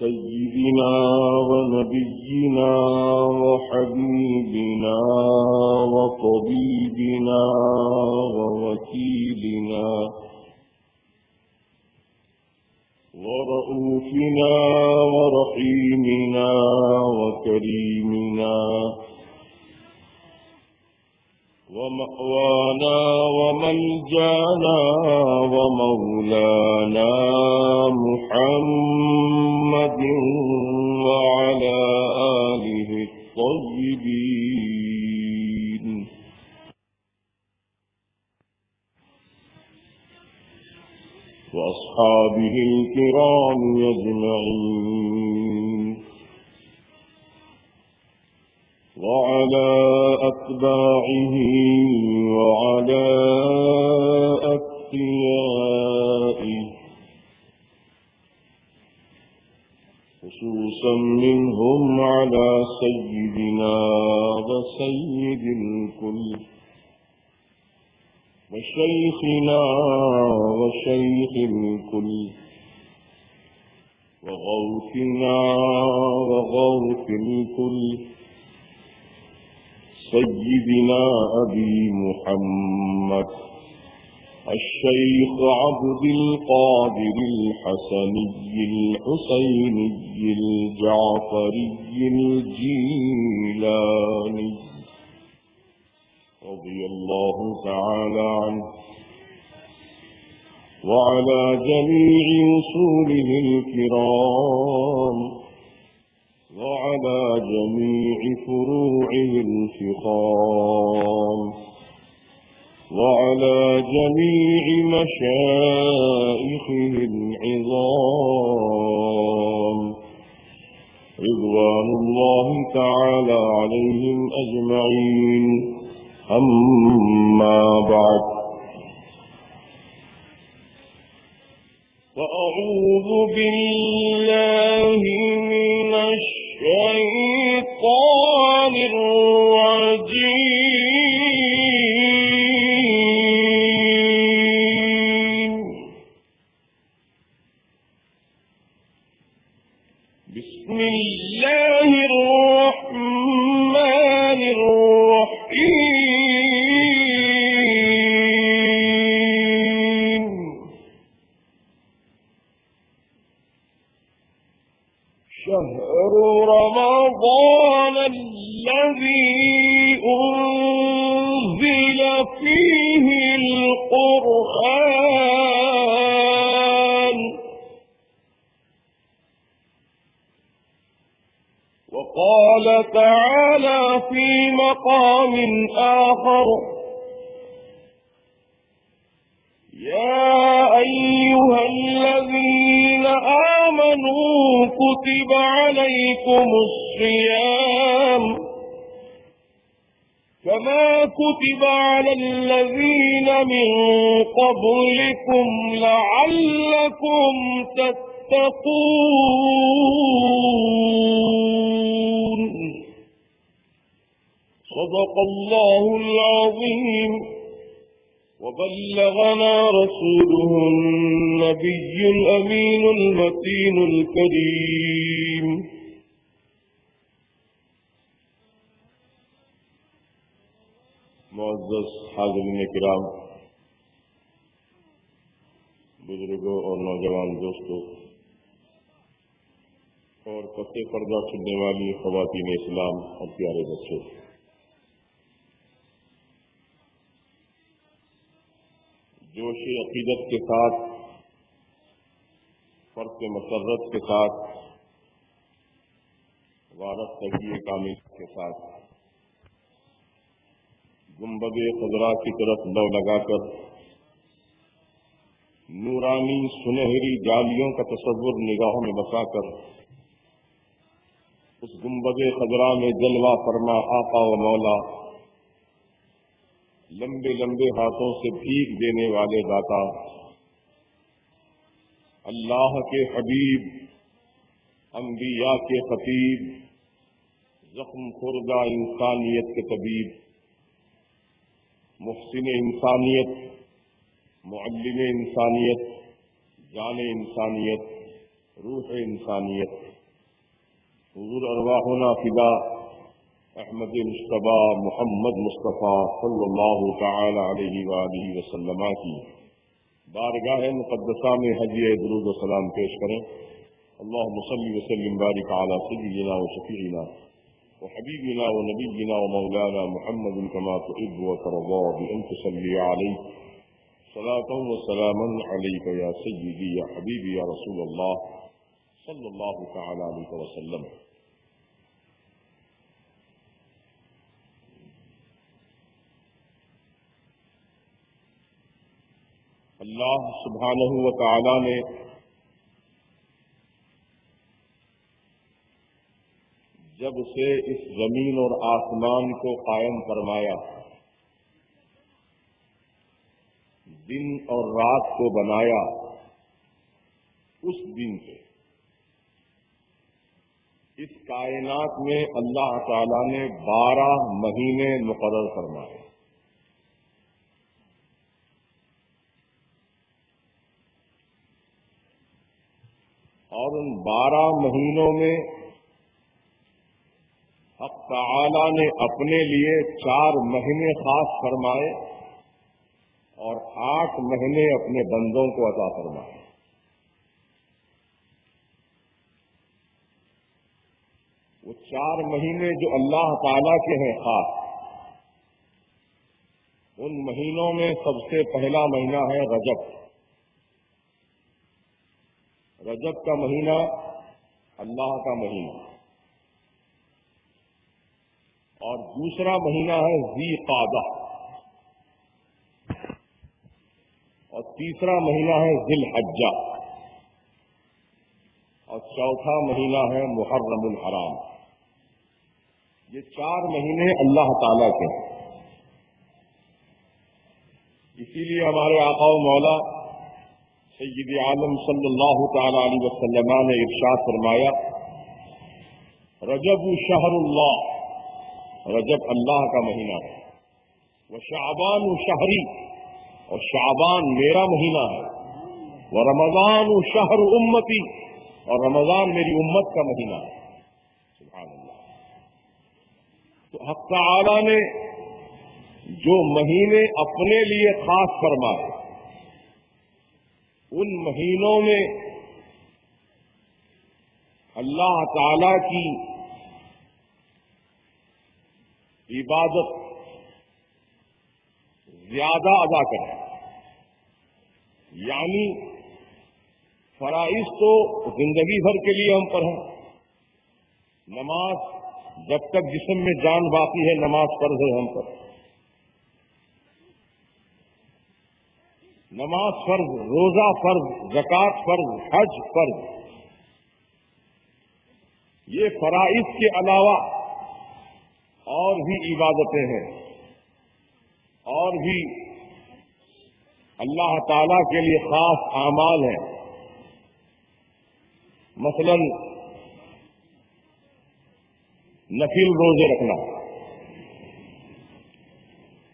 سيدنا ونبينا وحبيبنا وطبيبنا ووكيلنا ورؤوفنا ورحيمنا وكريمنا ومأوانا وملجانا ومولانا محمد وعلى آله الطيبين وأصحابه الكرام أجمعين وعلى أتباعه وعلى أتقيائه خصوصا منهم على سيدنا وسيد الكل وشيخنا وشيخ الكل وغوثنا وغوث الكل سيدنا أبي محمد الشيخ عبد القادر الحسني الحسيني الجعفري الجيلاني رضي الله تعالى عنه وعلى جميع وصوله الكرام وعلى جميع فروعه الفخام وعلى جميع مشائخه العظام رضوان الله تعالى عليهم أجمعين. أما بعد، فأعوذ بالله من الشيطان الرجيم. بسم الله الرحمن الرحيم. شهر رمضان الذي أنزل فيه القرآن. وقال تعالى في مقام آخر: يا أيها الذين آمنوا كتب عليكم الصيام كما كتب على الذين من قبلكم لعلكم تتقون. صدق الله العظيم. وبلغنا رسوله النبي الأمين المتين الكريم. معزز حاضرین کرام، بزرگوں اور نوجوان دوستوں اور پتے پردہ سننے والی خواتین اسلام اور پیارے بچوں، جوش عقیدت کے ساتھ، فرق مسرت کے ساتھ، وارفتگی کامل کے ساتھ گنبد خضرا کی طرف لو لگا کر نورانی سنہری جالیوں کا تصور نگاہوں میں بسا کر اس گنبد خضرا میں جلوہ فرما آقا و مولا، لمبے لمبے ہاتھوں سے بھیک دینے والے داتا، اللہ کے حبیب، انبیاء کے خطیب، زخم خوردہ انسانیت کے طبیب، محسن انسانیت، معلم انسانیت، جان انسانیت، روح انسانیت، حضور ارواحنا فدا احمد مصطفیٰ محمد مصطفیٰ صلی اللہ تعالی علیہ وآلہ وسلم کی بارگاہ مقدسہ میں ہدیہ درود و سلام پیش کریں۔ اللہم صلی وسلم بارک علی سیدنا و شفیعنا و حبیبنا و نبینا و مولانا محمد کما تحب و ترضى بأن تصلی علیہ صلاة و سلاما علیک یا سیدی یا حبیبی یا رسول اللہ صلی اللہ تعالی علیہ وسلم۔ اللہ سبحانہ و تعالی نے جب سے اس زمین اور آسمان کو قائم فرمایا، دن اور رات کو بنایا، اس دن سے اس کائنات میں اللہ تعالی نے 12 مہینے مقرر فرمائے۔ اور ان 12 مہینوں میں حق تعالی نے اپنے لیے 4 مہینے خاص فرمائے اور 8 مہینے اپنے بندوں کو عطا فرمائے۔ وہ 4 مہینے جو اللہ تعالی کے ہیں خاص، ان مہینوں میں سب سے پہلا مہینہ ہے رجب۔ رجب کا مہینہ اللہ کا مہینہ، اور دوسرا مہینہ ہے ذی قعدہ، اور تیسرا مہینہ ہے ذی الحجہ، اور چوتھا مہینہ ہے محرم الحرام۔ یہ 4 مہینے اللہ تعالیٰ کے ہیں۔ اسی لیے ہمارے آقا و مولا سید عالم صلی اللہ تعالی علیہ وسلم نے ارشاد فرمایا، رجب شہر اللہ، رجب اللہ کا مہینہ ہے، وشعبان شہری، اور شعبان میرا مہینہ ہے، ورمضان شہر امتی، اور رمضان میری امت کا مہینہ ہے۔ سبحان اللہ۔ تو حق تعالی نے جو مہینے اپنے لیے خاص فرمائے، ان مہینوں میں اللہ تعالی کی عبادت زیادہ ادا کریں، یعنی فرائض تو زندگی بھر کے لیے ہم پر ہیں۔ نماز جب تک جسم میں جان باقی ہے نماز فرض ہے ہم پر، نماز فرض، روزہ فرض، زکوٰۃ فرض، حج فرض۔ یہ فرائض کے علاوہ اور بھی عبادتیں ہیں، اور بھی اللہ تعالی کے لیے خاص اعمال ہیں۔ مثلا نفل روزے رکھنا۔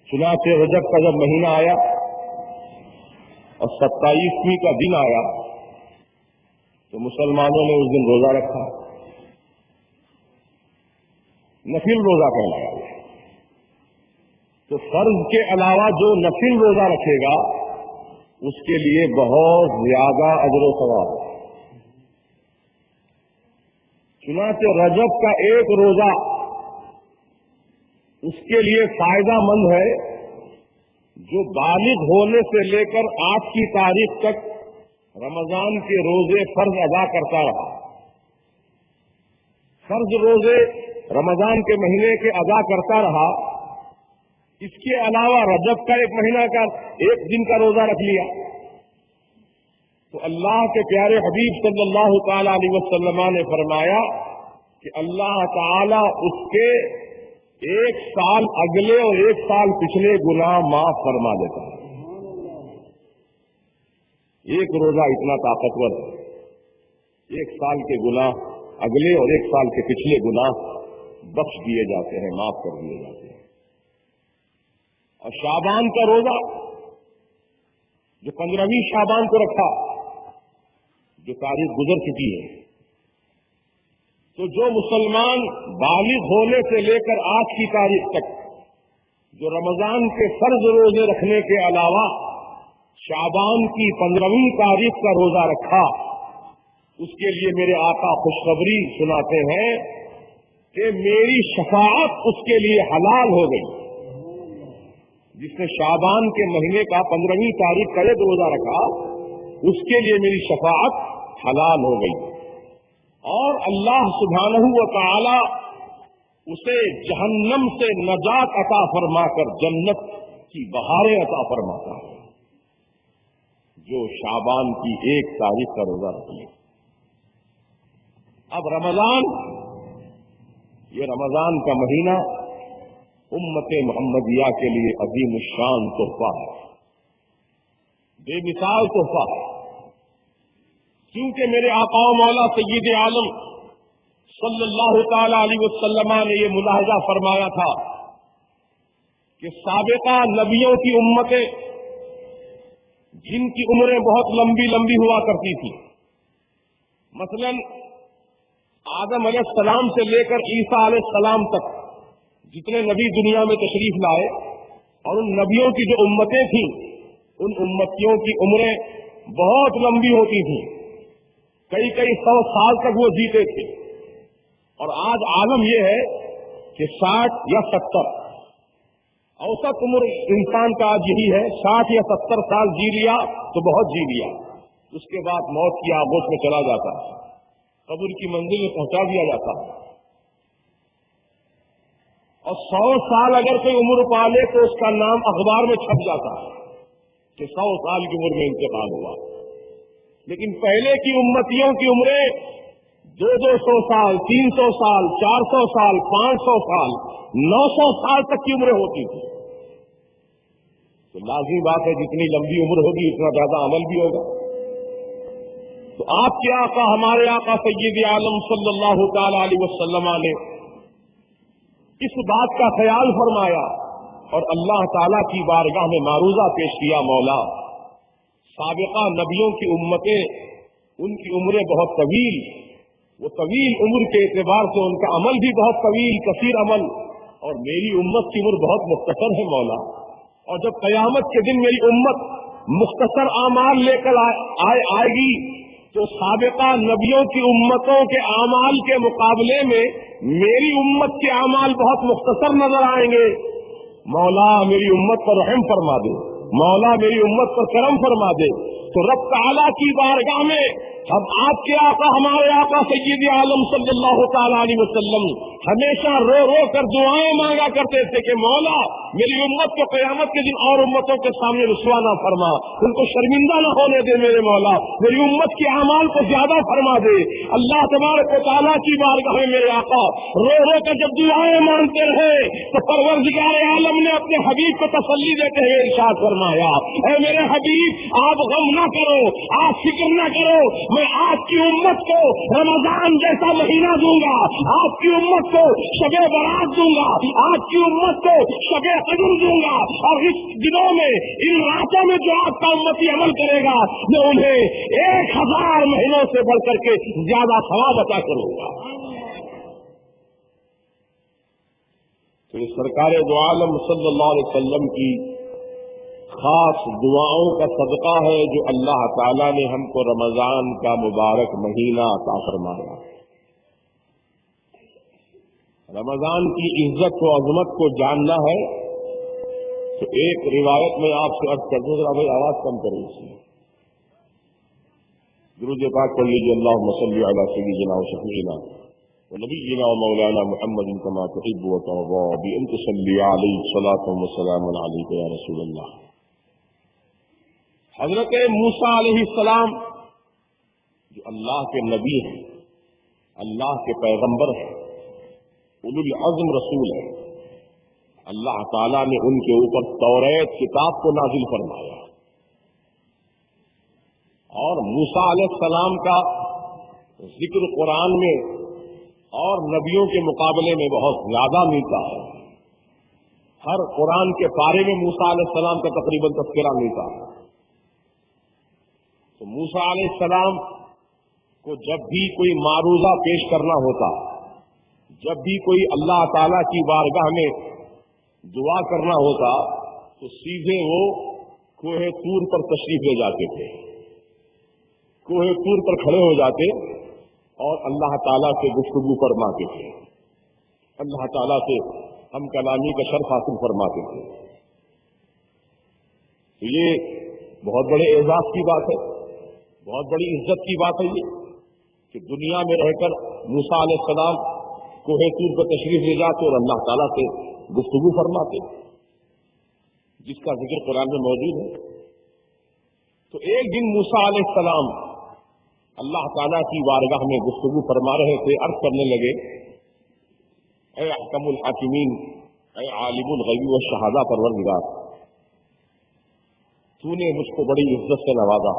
چنانچہ رجب کا جب مہینہ آیا اور 27ویں کا دن آیا تو مسلمانوں نے اس دن روزہ رکھا، نفل روزہ کہلایا۔ تو فرض کے علاوہ جو نفل روزہ رکھے گا اس کے لیے بہت زیادہ اجر و ثواب ہے۔ چنانچہ رجب کا ایک روزہ اس کے لیے فائدہ مند ہے جو بالغ ہونے سے لے کر آج کی تاریخ تک رمضان کے روزے فرض ادا کرتا رہا۔ فرض روزے رمضان کے مہینے کے ادا کرتا رہا، اس کے علاوہ رجب کا ایک مہینہ کا ایک دن کا روزہ رکھ لیا، تو اللہ کے پیارے حبیب صلی اللہ تعالی علیہ وسلم نے فرمایا کہ اللہ تعالی اس کے 1 سال اگلے اور 1 سال پچھلے گناہ معاف فرما دیتا ہے۔ ایک روزہ اتنا طاقتور ہے، 1 سال کے گناہ اگلے اور 1 سال کے پچھلے گناہ بخش دیے جاتے ہیں، معاف کر دیے جاتے ہیں۔ اور شعبان کا روزہ جو 15ویں شعبان کو رکھا، جو تاریخ گزر چکی ہے، تو جو مسلمان بالغ ہونے سے لے کر آج کی تاریخ تک جو رمضان کے فرض روزے رکھنے کے علاوہ شعبان کی 15ویں تاریخ کا روزہ رکھا، اس کے لیے میرے آقا خوشخبری سناتے ہیں کہ میری شفاعت اس کے لیے حلال ہو گئی۔ جس نے شعبان کے مہینے کا 15ویں تاریخ کا یہ روزہ رکھا، اس کے لیے میری شفاعت حلال ہو گئی، اور اللہ سبحانہ و تعالی اسے جہنم سے نجات عطا فرما کر جنت کی بہاریں عطا فرماتا ہے جو شعبان کی 1 تاریخ کا روزہ رکھے۔ اب رمضان، یہ رمضان کا مہینہ امت محمدیہ کے لیے عظیم الشان تحفہ ہے، بے مثال تحفہ ہے، کیونکہ میرے آقا و مولا سید عالم صلی اللہ تعالی علیہ وسلم نے یہ ملاحظہ فرمایا تھا کہ سابقہ نبیوں کی امتیں جن کی عمریں بہت لمبی لمبی ہوا کرتی تھی، مثلا آدم علیہ السلام سے لے کر عیسیٰ علیہ السلام تک جتنے نبی دنیا میں تشریف لائے، اور ان نبیوں کی جو امتیں تھیں ان امتیوں کی عمریں بہت لمبی ہوتی تھیں، کئی 100 سال تک وہ جیتے تھے، اور آج عالم یہ ہے کہ 60 یا 70 اوسط عمر انسان کا آج یہی ہے، 60 یا 70 سال جی لیا تو بہت جی لیا، اس کے بعد موت کی آغوش میں چلا جاتا ہے، قبر کی منزل میں پہنچا دیا جاتا ہے، اور 100 سال اگر کوئی عمر پالے تو اس کا نام اخبار میں چھپ جاتا ہے کہ 100 سال کی عمر میں انتقال ہوا۔ لیکن پہلے کی امتیوں کی عمریں 200 سال، 300 سال، 400 سال، 500 سال، 900 سال تک کی عمریں ہوتی تھی۔ تو لازمی بات ہے جتنی لمبی عمر ہوگی اتنا زیادہ عمل بھی ہوگا۔ تو آپ کے آقا، ہمارے آقا سید عالم صلی اللہ تعالی علیہ وسلم نے اس بات کا خیال فرمایا اور اللہ تعالیٰ کی بارگاہ میں معروضہ پیش کیا، مولا سابقہ نبیوں کی امتیں ان کی عمریں بہت طویل، وہ طویل عمر کے اعتبار سے ان کا عمل بھی بہت طویل کثیر عمل، اور میری امت کی عمر بہت مختصر ہے مولا، اور جب قیامت کے دن میری امت مختصر اعمال لے کر آئے گی تو سابقہ نبیوں کی امتوں کے اعمال کے مقابلے میں میری امت کے اعمال بہت مختصر نظر آئیں گے۔ مولا میری امت پر رحم فرما دے، مولا میری امت پر کرم فرما دے۔ تو رب تعالیٰ کی بارگاہ میں اب آپ کے آقا، ہمارے آقا سید عالم صلی اللہ تعالی علیہ وسلم ہمیشہ رو رو کر دعائیں مانگا کرتے تھے کہ مولا میری امت کو قیامت کے دن اور امتوں کے سامنے رسوا نہ فرما، ان کو شرمندہ نہ ہونے دے میرے مولا، میری امت کے اعمال کو زیادہ فرما دے۔ اللہ تبارک و تعالیٰ کی بارگاہ میں میرے آقا رو رو کر جب دعائیں مانگتے رہے تو پروردگار عالم نے اپنے حبیب کو تسلی دیتے ہوئے ارشاد فرمایا، اے میرے حبیب آپ غم نہ کرو، آپ فکر نہ کرو، میں آپ کی امت کو رمضان جیسا مہینہ دوں گا، آپ کی امت کو شب برات دوں گا، آپ کی امت کو شب قدر دوں گا، اور اس دنوں میں ان راتوں میں جو آپ کا امتی عمل کرے گا میں انہیں 1000 مہینوں سے بڑھ کر کے زیادہ ثواب عطا کروں گا۔ تو یہ سرکار دو عالم صلی اللہ علیہ وسلم کی خاص دعاؤں کا صدقہ ہے جو اللہ تعالیٰ نے ہم کو رمضان کا مبارک مہینہ عطا فرمایا۔ رمضان کی عزت و عظمت کو جاننا ہے تو ایک روایت میں آپ سے عرض کر دوں، ذرا بھائی آواز کم کریں اس میں، درود پاک پڑھ لیجیے، اللہم صلی علی سیدنا و شفیعنا و نبینا و مولانا محمد کما تحب و ترضی بأن تصلی علیہ صلاۃ و سلام علیک یا رسول اللہ۔ حضرت موسیٰ علیہ السلام جو اللہ کے نبی ہیں، اللہ کے پیغمبر ہیں، اولو العزم رسول ہیں، اللہ تعالیٰ نے ان کے اوپر توریت کتاب کو نازل فرمایا، اور موسیٰ علیہ السلام کا ذکر قرآن میں اور نبیوں کے مقابلے میں بہت زیادہ ملتا ہے۔ ہر قرآن کے پارے میں موسیٰ علیہ السلام کا تقریباً تذکرہ ملتا ہے۔ تو موسیٰ علیہ السلام کو جب بھی کوئی معروضہ پیش کرنا ہوتا، جب بھی کوئی اللہ تعالی کی بارگاہ میں دعا کرنا ہوتا تو سیدھے وہ کوہ طور پر تشریف لے جاتے تھے، کوہ طور پر کھڑے ہو جاتے اور اللہ تعالیٰ سے گفتگو فرماتے تھے، اللہ تعالیٰ سے ہم کلامی کا شرف حاصل فرماتے تھے۔ تو یہ بہت بڑے اعزاز کی بات ہے، بہت بڑی عزت کی بات ہے یہ کہ دنیا میں رہ کر موسیٰ علیہ السلام کوہ طور پر تشریف لے جاتے اور اللہ تعالیٰ سے گفتگو فرماتے، جس کا ذکر قرآن میں موجود ہے۔ تو ایک دن موسیٰ علیہ السلام اللہ تعالیٰ کی بارگاہ میں گفتگو فرما رہے تھے، عرض کرنے لگے، اے احکم الحاکمین، اے عالم الغیب والشہادہ پروردگار، تو نے مجھ کو بڑی عزت سے نوازا،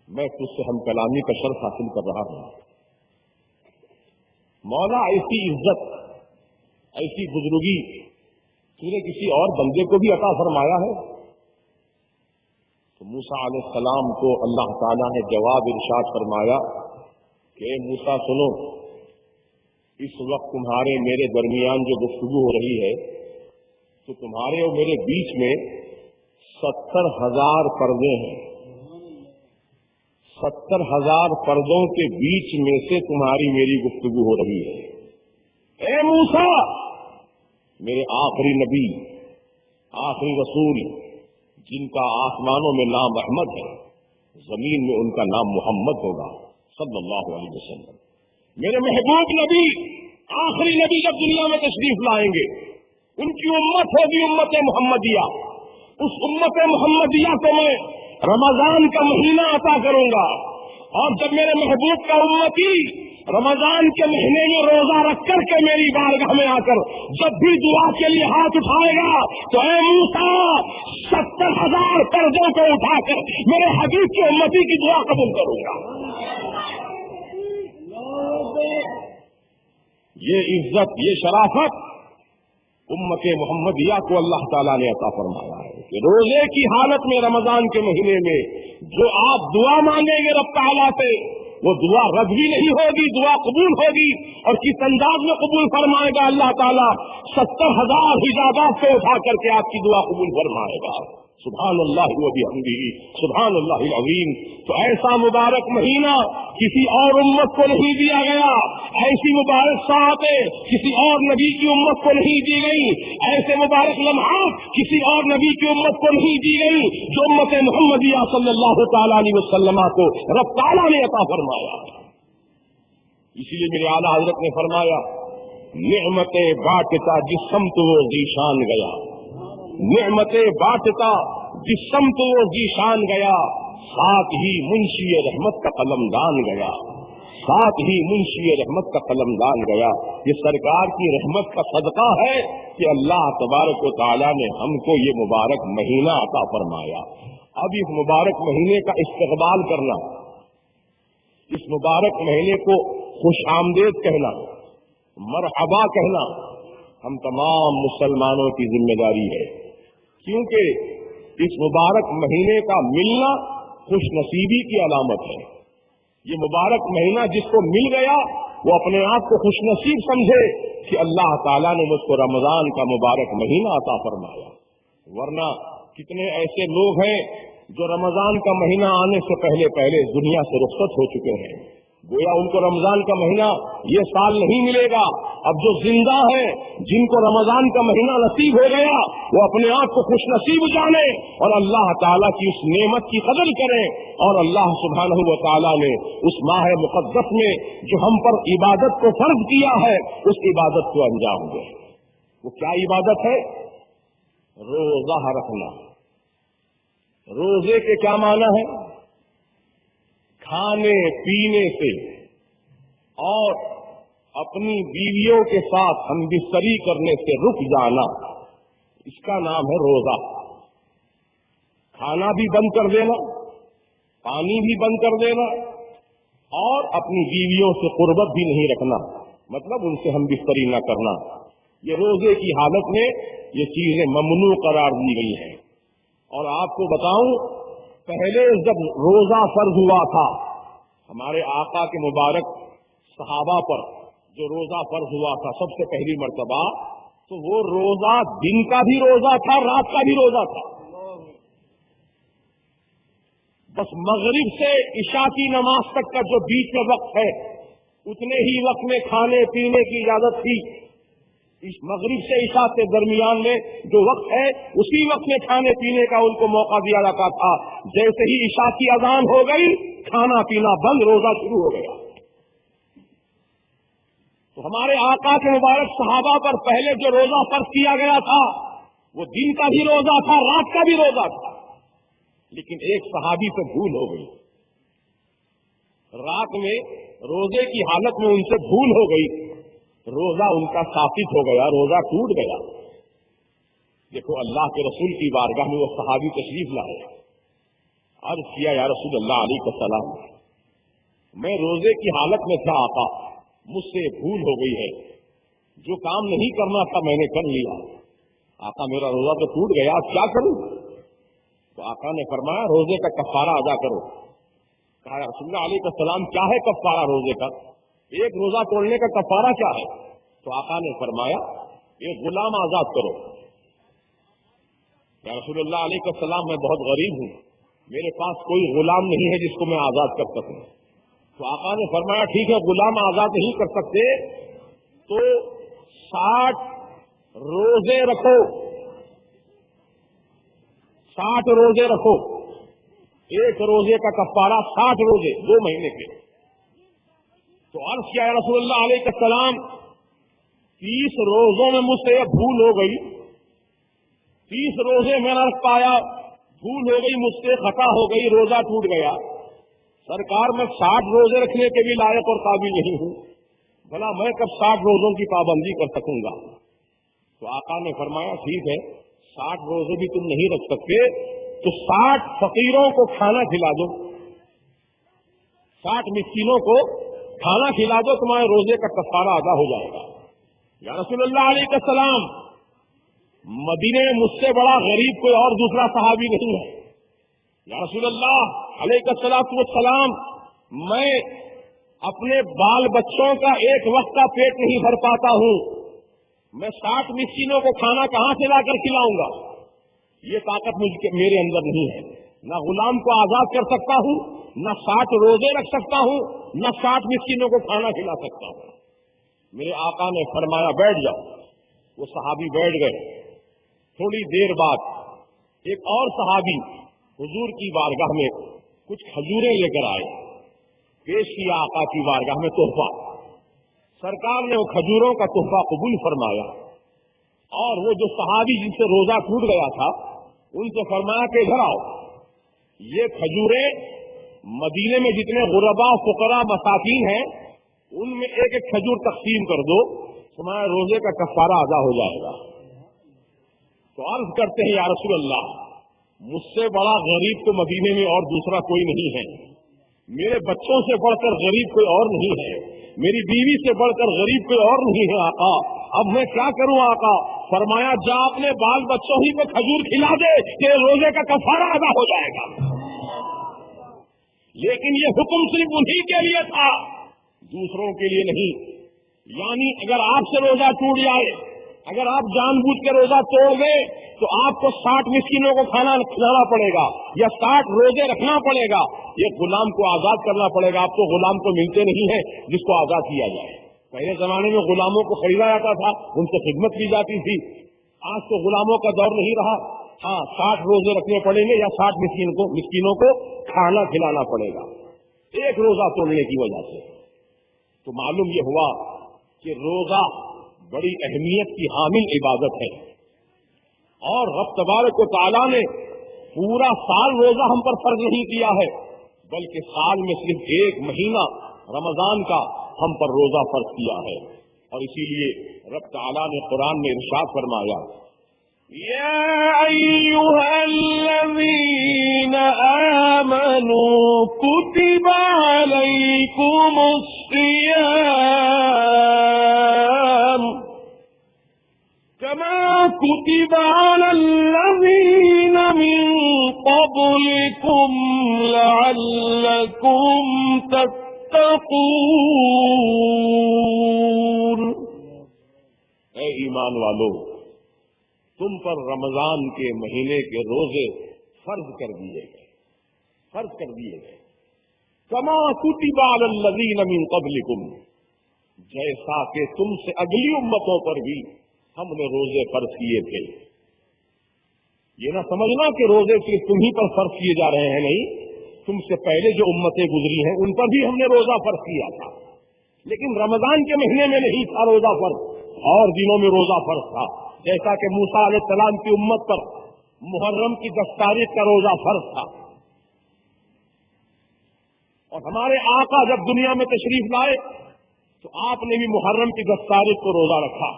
میں تجھ سے ہم کلامی کا شرف حاصل کر رہا ہوں۔ مولا ایسی عزت، ایسی بزرگی تو نے کسی اور بندے کو بھی عطا فرمایا ہے؟ تو موسیٰ علیہ السلام کو اللہ تعالیٰ نے جواب ارشاد فرمایا کہ اے موسیٰ سنو، اس وقت تمہارے میرے درمیان جو گفتگو ہو رہی ہے تو تمہارے اور میرے بیچ میں 70,000 پردے ہیں، 70,000 پردوں کے بیچ میں سے تمہاری میری گفتگو ہو رہی ہے۔ اے موسیٰ، میرے آخری نبی، آخری رسول، جن کا آسمانوں میں نام احمد ہے، زمین میں ان کا نام محمد ہوگا صلی اللہ علیہ وسلم، میرے محبوب نبی، آخری نبی جب دنیا میں تشریف لائیں گے، ان کی امت ہوگی امت محمدیہ، اس امت محمدیہ کو میں رمضان کا مہینہ عطا کروں گا، اور جب میرے محبوب کا امتی رمضان کے مہینے میں روزہ رکھ کر کے میری بارگاہ میں آ کر جب بھی دعا کے لیے ہاتھ اٹھائے گا تو اے موسیٰ 70,000 پردوں کو اٹھا کر میرے حبیب کی امتی کی دعا قبول کروں گا۔ یہ عزت، یہ شرافت امت محمدیہ کو اللہ تعالیٰ نے عطا فرمایا ہے کہ روزے کی حالت میں رمضان کے مہینے میں جو آپ دعا مانگیں گے رب تعالیٰ سے، وہ دعا رد بھی نہیں ہوگی، دعا قبول ہوگی، اور کس انداز میں قبول فرمائے گا اللہ تعالیٰ؟ 70,000 حجابات سے اٹھا کر کے آپ کی دعا قبول فرمائے گا۔ سبحان اللہ و بحمدہ، سبحان اللہ العظیم۔ تو ایسا مبارک مہینہ کسی اور امت کو نہیں دیا گیا، ایسی مبارک ساعتیں کسی اور نبی کی امت کو نہیں دی گئی، ایسے مبارک لمحات کسی اور نبی کی امت کو نہیں دی گئی جو امت محمدیہ صلی اللہ تعالی علیہ وسلم کو رب تعالیٰ نے عطا فرمایا۔ اسی لیے میرے اعلیٰ حضرت نے فرمایا، نعمت بانٹتا جس سمت وہ ذیشان گیا، نعمت بانٹتا جس سمت وہ ذیشان گیا، ساتھ ہی منشی رحمت کا قلمدان گیا، ساتھ ہی منشی رحمت کا قلمدان گیا۔ یہ سرکار کی رحمت کا صدقہ ہے کہ اللہ تبارک و تعالیٰ نے ہم کو یہ مبارک مہینہ عطا فرمایا۔ اب اس مبارک مہینے کا استقبال کرنا، اس مبارک مہینے کو خوش آمدید کہنا، مرحبا کہنا ہم تمام مسلمانوں کی ذمہ داری ہے، کیونکہ اس مبارک مہینے کا ملنا خوش نصیبی کی علامت ہے۔ یہ مبارک مہینہ جس کو مل گیا وہ اپنے آپ کو خوش نصیب سمجھے کہ اللہ تعالیٰ نے مجھ کو رمضان کا مبارک مہینہ عطا فرمایا۔ ورنہ کتنے ایسے لوگ ہیں جو رمضان کا مہینہ آنے سے پہلے پہلے دنیا سے رخصت ہو چکے ہیں، گویا ان کو رمضان کا مہینہ یہ سال نہیں ملے گا۔ اب جو زندہ ہیں، جن کو رمضان کا مہینہ نصیب ہو گیا، وہ اپنے آپ کو خوش نصیب جانے اور اللہ تعالیٰ کی اس نعمت کی قدر کریں، اور اللہ سبحانہ و تعالیٰ نے اس ماہ مقدس میں جو ہم پر عبادت کو فرض کیا ہے اس عبادت کو انجام دیں۔ وہ کیا عبادت ہے؟ روزہ رکھنا۔ روزے کے کیا معنی ہے؟ کھانے پینے سے اور اپنی بیویوں کے ساتھ ہم بستری کرنے سے رک جانا، اس کا نام ہے روزہ۔ کھانا بھی بند کر دینا، پانی بھی بند کر دینا، اور اپنی بیویوں سے قربت بھی نہیں رکھنا، مطلب ان سے ہم بستری نہ کرنا۔ یہ روزے کی حالت میں یہ چیزیں ممنوع قرار دی گئی ہیں۔ اور آپ کو بتاؤں، پہلے جب روزہ فرض ہوا تھا ہمارے آقا کے مبارک صحابہ پر جو روزہ فرض ہوا تھا سب سے پہلی مرتبہ، تو وہ روزہ دن کا بھی روزہ تھا، رات کا بھی روزہ تھا۔ بس مغرب سے عشاء کی نماز تک کا جو بیچ میں وقت ہے، اتنے ہی وقت میں کھانے پینے کی اجازت تھی۔ مغرب سے عشاء کے درمیان میں جو وقت ہے، اسی وقت میں کھانے پینے کا ان کو موقع دیا جاتا تھا۔ جیسے ہی عشاء کی اذان ہو گئی، کھانا پینا بند، روزہ شروع ہو گیا۔ تو ہمارے آقا کے مبارک صحابہ پر پہلے جو روزہ فرض کیا گیا تھا، وہ دن کا بھی روزہ تھا، رات کا بھی روزہ تھا۔ لیکن ایک صحابی سے بھول ہو گئی، رات میں روزے کی حالت میں ان سے بھول ہو گئی، روزہ ان کا ساقط ہو گیا، روزہ ٹوٹ گیا۔ دیکھو اللہ کے رسول کی بارگاہ میں وہ صحابی تشریف لائے، عرض کیا یا رسول اللہ علیہ السلام، میں روزے کی حالت میں تھا آقا، مجھ سے بھول ہو گئی ہے، جو کام نہیں کرنا تھا میں نے کر لیا، آقا میرا روزہ تو ٹوٹ گیا، اب کیا کروں؟ تو آقا نے فرمایا روزے کا کفارہ ادا کرو۔ کہا رسول اللہ علیہ السلام کیا ہے کفارہ روزے کا؟ ایک روزہ توڑنے کا کفارہ کیا ہے؟ تو آقا نے فرمایا ایک غلام آزاد کرو۔ یا رسول اللہ علیہ السلام میں بہت غریب ہوں، میرے پاس کوئی غلام نہیں ہے جس کو میں آزاد کر سکوں۔ تو آقا نے فرمایا ٹھیک ہے، غلام آزاد نہیں کر سکتے تو 60 روزے رکھو، 60 روزے رکھو، ایک روزے کا کفارہ 60 روزے 2 مہینے کے۔ تو عرض کیا یا رسول اللہ علیہ السلام 30 روزوں میں مجھ سے بھول ہو گئی، 30 روزے میں نہ رکھ پایا، بھول ہو گئی مجھ سے، خطا ہو گئی، روزہ ٹوٹ گیا۔ سرکار میں 60 روزے رکھنے کے بھی لائق اور قابل نہیں ہوں، بھلا میں کب 60 روزوں کی پابندی کر سکوں گا؟ تو آقا نے فرمایا ٹھیک ہے، 60 روزے بھی تم نہیں رکھ سکتے تو 60 فقیروں کو کھانا کھلا دو، 60 مسکینوں کو کھانا کھلا دو، تمہارے روزے کا کفارہ ادا ہو جائے گا۔ یا رسول اللہ علیہ السلام، مدینے میں مجھ سے بڑا غریب کوئی اور دوسرا صحابی نہیں ہے۔ یا رسول اللہ علیہ السلام، میں اپنے بال بچوں کا ایک وقت کا پیٹ نہیں بھر پاتا ہوں، میں 60 مسکینوں کو کھانا کہاں سے لا کر کھلاؤں گا؟ یہ طاقت میرے اندر نہیں ہے، نہ غلام کو آزاد کر سکتا ہوں، نہ 60 روزے رکھ سکتا ہوں، نہ 60 مسکینوں کو کھانا کھلا سکتا ہوں۔ میرے آقا نے فرمایا بیٹھ جاؤ۔ وہ صحابی بیٹھ گئے۔ تھوڑی دیر بعد ایک اور صحابی حضور کی بارگاہ میں کچھ کھجوریں لے کر آئے، پیش کیا آقا کی بارگاہ میں تحفہ۔ سرکار نے وہ کھجوروں کا تحفہ قبول فرمایا، اور وہ جو صحابی جن سے روزہ ٹوٹ گیا تھا ان سے فرمایا کہ ادھر آؤ، یہ کھجوریں مدینے میں جتنے غربا فقراء مساکین ہیں ان میں ایک ایک کھجور تقسیم کر دو، تمہارے روزے کا کفارہ ادا ہو جائے گا۔ تو عرض کرتے ہیں یا رسول اللہ، مجھ سے بڑا غریب تو مدینے میں اور دوسرا کوئی نہیں ہے، میرے بچوں سے بڑھ کر غریب کوئی اور نہیں ہے، میری بیوی سے بڑھ کر غریب کوئی اور نہیں ہے آقا، اب میں کیا کروں آقا؟ فرمایا جا اپنے بال بچوں ہی کو کھجور کھلا دے کہ روزے کا کفارہ ادا ہو جائے گا۔ لیکن یہ حکم صرف انہی کے لیے تھا، دوسروں کے لیے نہیں۔ یعنی اگر آپ سے روزہ ٹوٹ جائے، اگر آپ جان بوجھ کے روزہ توڑ دیں تو آپ کو 60 مسکینوں کو کھانا کھلانا پڑے گا یا 60 روزے رکھنا پڑے گا، یہ غلام کو آزاد کرنا پڑے گا۔ آپ کو غلام تو ملتے نہیں ہیں جس کو آزاد کیا جائے۔ پہلے زمانے میں غلاموں کو خریدا جاتا تھا، ان سے خدمت کی جاتی تھی، آج تو غلاموں کا دور نہیں رہا۔ ہاں 60 روزے رکھنے پڑیں گے یا 60 مسکینوں کو کھانا کھلانا پڑے گا ایک روزہ توڑنے کی وجہ سے۔ تو معلوم یہ ہوا کہ روزہ بڑی اہمیت کی حامل عبادت ہے، اور رب تبارک و تعالیٰ نے پورا سال روزہ ہم پر فرض نہیں کیا ہے، بلکہ سال میں صرف ایک مہینہ رمضان کا ہم پر روزہ فرض کیا ہے۔ اور اسی لیے رب تعالیٰ نے قرآن میں ارشاد فرمایا يا أيها الذين آمنوا كتب عليكم الصيام كما كتب على الذين من قبلكم لعلكم تتقون۔ تتقون. اے ایمان والو، تم پر رمضان کے مہینے کے روزے فرض کر دیے گئے، فرض کر دیے گئے. کما کتب علی الذین من قبلکم، جیسا کہ تم سے اگلی امتوں پر بھی ہم نے روزے فرض کیے تھے. یہ نہ سمجھنا کہ روزے صرف تم ہی پر فرض کیے جا رہے ہیں، نہیں، تم سے پہلے جو امتیں گزری ہیں ان پر بھی ہم نے روزہ فرض کیا تھا، لیکن رمضان کے مہینے میں نہیں تھا روزہ فرض، اور دنوں میں روزہ فرض تھا. جیسا کہ موسیٰ علیہ السلام کی امت پر محرم کی 10 تاریخ کا روزہ فرض تھا، اور ہمارے آقا جب دنیا میں تشریف لائے تو آپ نے بھی محرم کی 10 تاریخ کو روزہ رکھا.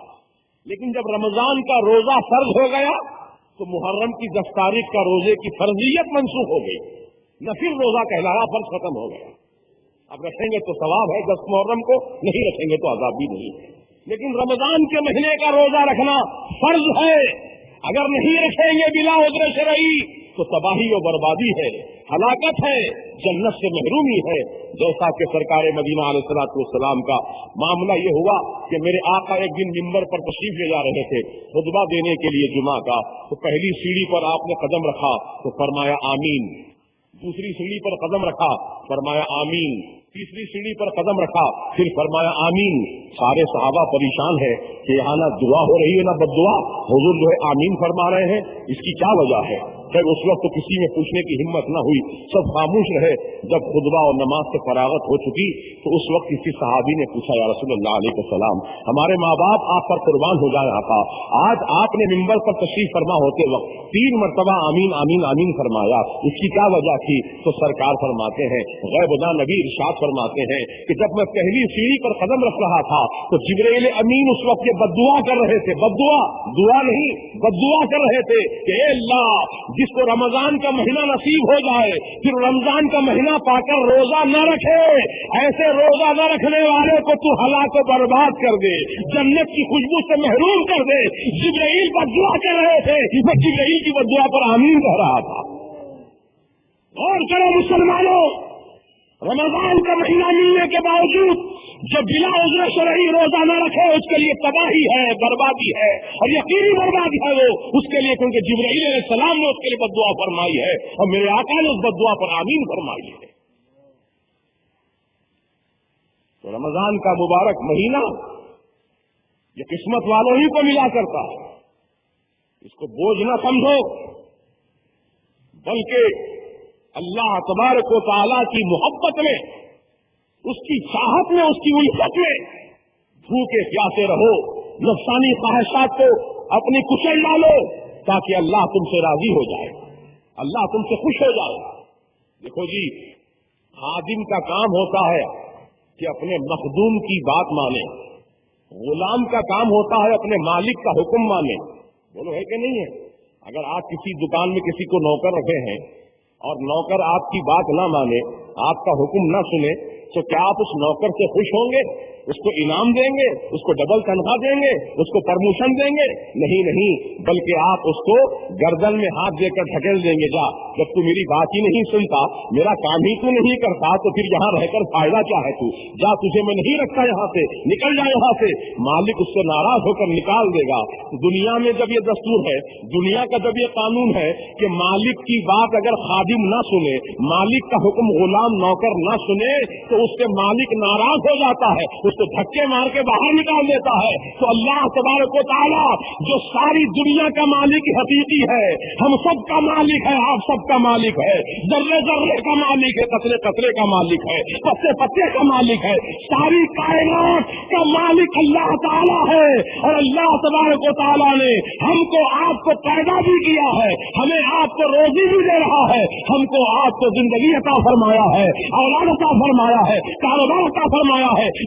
لیکن جب رمضان کا روزہ فرض ہو گیا تو محرم کی 10 تاریخ کا روزے کی فرضیت منسوخ ہو گئی، نہ پھر روزہ کہلایا، فرض ختم ہو گیا. اب رکھیں گے تو ثواب ہے 10 محرم کو، نہیں رکھیں گے تو عذاب بھی نہیں. لیکن رمضان کے مہینے کا روزہ رکھنا فرض ہے، اگر نہیں رکھیں گے بلا عذر شرعی تو تباہی و بربادی ہے، ہلاکت ہے، جنت سے محرومی ہے. جیسا کہ سرکار مدینہ علیہ الصلوۃ والسلام کا معاملہ یہ ہوا کہ میرے آقا ایک دن منبر پر تشریف لے جا رہے تھے خطبہ دینے کے لیے جمعہ کا، تو پہلی سیڑھی پر آپ نے قدم رکھا تو فرمایا آمین، دوسری سیڑھی پر قدم رکھا فرمایا آمین، تیسری سیڑھی پر قدم رکھا پھر فرمایا آمین. سارے صحابہ پریشان ہے کہ یہاں نہ دعا ہو رہی ہے نہ بد دعا، حضور جو ہے آمین فرما رہے ہیں، اس کی کیا وجہ ہے؟ پھر اس وقت تو کسی میں پوچھنے کی ہمت نہ ہوئی، سب خاموش رہے. جب خطبہ اور نماز سے فراغت ہو چکی تو اس وقت کسی صحابی نے پوچھا یا رسول اللہ علیہ السلام، ہمارے ماں باپ آپ پر قربان ہو جائے آقا، آج آپ نے منبر پر تشریف فرما ہوتے وقت 3 مرتبہ آمین آمین آمین فرمایا، اس کی کیا وجہ تھی؟ تو سرکار فرماتے ہیں، غیب داں نبی ارشاد فرماتے ہیں کہ جب میں پہلی سیڑھی پر قدم رکھ رہا تھا تو جبرائیل امین اس وقت یہ بد دعا کر رہے تھے، بد دعا، دعا نہیں، بد دعا کر رہے تھے کہ اے اللہ، جس کو رمضان کا مہینہ نصیب ہو جائے پھر رمضان کا مہینہ پا کر روزہ نہ رکھے، ایسے روزہ نہ رکھنے والے کو تو ہلاک و برباد کر دے، جنت کی خوشبو سے محروم کر دے. جبرائیل بد دعا کر رہے تھے، میں جبرائیل کی بد دعا پر آمین کہہ رہا تھا. اور کرو مسلمانوں، رمضان کا مہینہ ملنے کے باوجود جو بلا عذر شرعی روزہ نہ رکھے اس کے لیے تباہی ہے، بربادی ہے، اور یقینی بربادی ہے وہ اس کے لیے، کیونکہ جبرائیل علیہ السلام نے اس کے لیے بد دعا فرمائی ہے اور میرے آقا نے اس بد دعا پر آمین فرمائی ہے. تو رمضان کا مبارک مہینہ یہ قسمت والوں ہی کو ملا کرتا ہے، اس کو بوجھ نہ سمجھو، بلکہ اللہ تبارک و تعالیٰ کی محبت میں، اس کی چاہت میں، اس کی الفت میں بھوکے پیاسے رہو، نفسانی خواہشات کو اپنی کچل ڈالو تاکہ اللہ تم سے راضی ہو جائے، اللہ تم سے خوش ہو جائے. دیکھو جی، خادم کا کام ہوتا ہے کہ اپنے مخدوم کی بات مانے، غلام کا کام ہوتا ہے اپنے مالک کا حکم مانے. بولو ہے کہ نہیں ہے؟ اگر آپ کسی دکان میں کسی کو نوکر رکھے ہیں اور نوکر آپ کی بات نہ مانے، آپ کا حکم نہ سنے، تو کیا آپ اس نوکر سے خوش ہوں گے؟ اس کو انعام دیں گے؟ اس کو ڈبل تنخواہ دیں گے؟ اس کو پرموشن دیں گے؟ نہیں، بلکہ آپ اس کو گردن میں ہاتھ دے کر ڈھکیل دیں گے. جا، جب تو میری بات ہی نہیں سنتا، میرا کام ہی تو نہیں کرتا، تو پھر یہاں رہ کر فائدہ کیا ہے؟ تو جا، تجھے میں نہیں رکھتا یہاں سے، نکل جا یہاں سے. مالک اس سے ناراض ہو کر نکال دے گا. دنیا میں جب یہ دستور ہے، دنیا کا جب یہ قانون ہے کہ مالک کی بات اگر خادم نہ سنے، مالک کا حکم غلام نوکر نہ سنے، تو اس سے مالک ناراض ہو جاتا ہے، اس کو دھکے مار کے باہر نکال دیتا ہے. تو اللہ تبارک و تعالیٰ جو ساری دنیا کا مالک حقیقی ہے، ہم سب کا مالک ہے، آپ سب کا مالک ہے، ذرے ذرے کا مالک ہے، قطرے قطرے کا مالک ہے، پتے پتے کا مالک ہے، ساری کائنات کا مالک اللہ تعالیٰ ہے. اور اللہ تبارک و تعالیٰ نے ہم کو آپ کو پیدا بھی کیا ہے، ہمیں آپ کو روزی بھی دے رہا ہے، ہم کو آپ کو زندگی عطا فرمایا ہے، اولاد عطا فرمایا ہے، کاروبار عطا فرمایا ہے،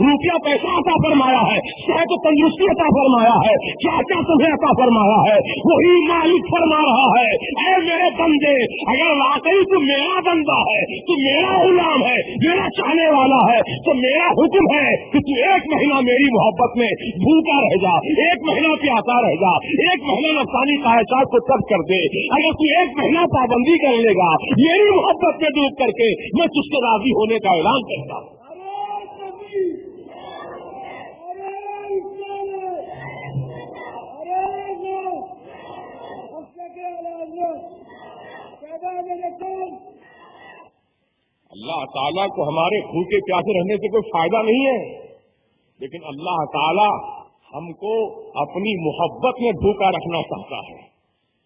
روپیہ پیسہ عطا فرمایا ہے, صحت و تندرستی عطا فرمایا ہے, کیا کیا تمہیں عطا فرمایا ہے, وہی مالک فرما رہا ہے اے میرے بندے, اگر واقعی تو میرا بندہ ہے, تو میرا غلام ہے, میرا چاہنے والا ہے, تو میرا حکم ہے کہ تو ایک مہینہ میری محبت میں بھوکا رہ جا, ایک مہینہ پیاسا رہ جا, ایک مہینہ نفسانی خواہشات کو ترک کر دے. اگر تو ایک مہینہ پابندی کر لے گا میری محبت میں ڈوب کر کے, میں تجھ سے راضی ہونے کا اعلان کرتا ہوں. اللہ تعالیٰ کو ہمارے بھوکے پیاسے رہنے سے کوئی فائدہ نہیں ہے, لیکن اللہ تعالیٰ ہم کو اپنی محبت میں بھوکا رکھنا چاہتا ہے.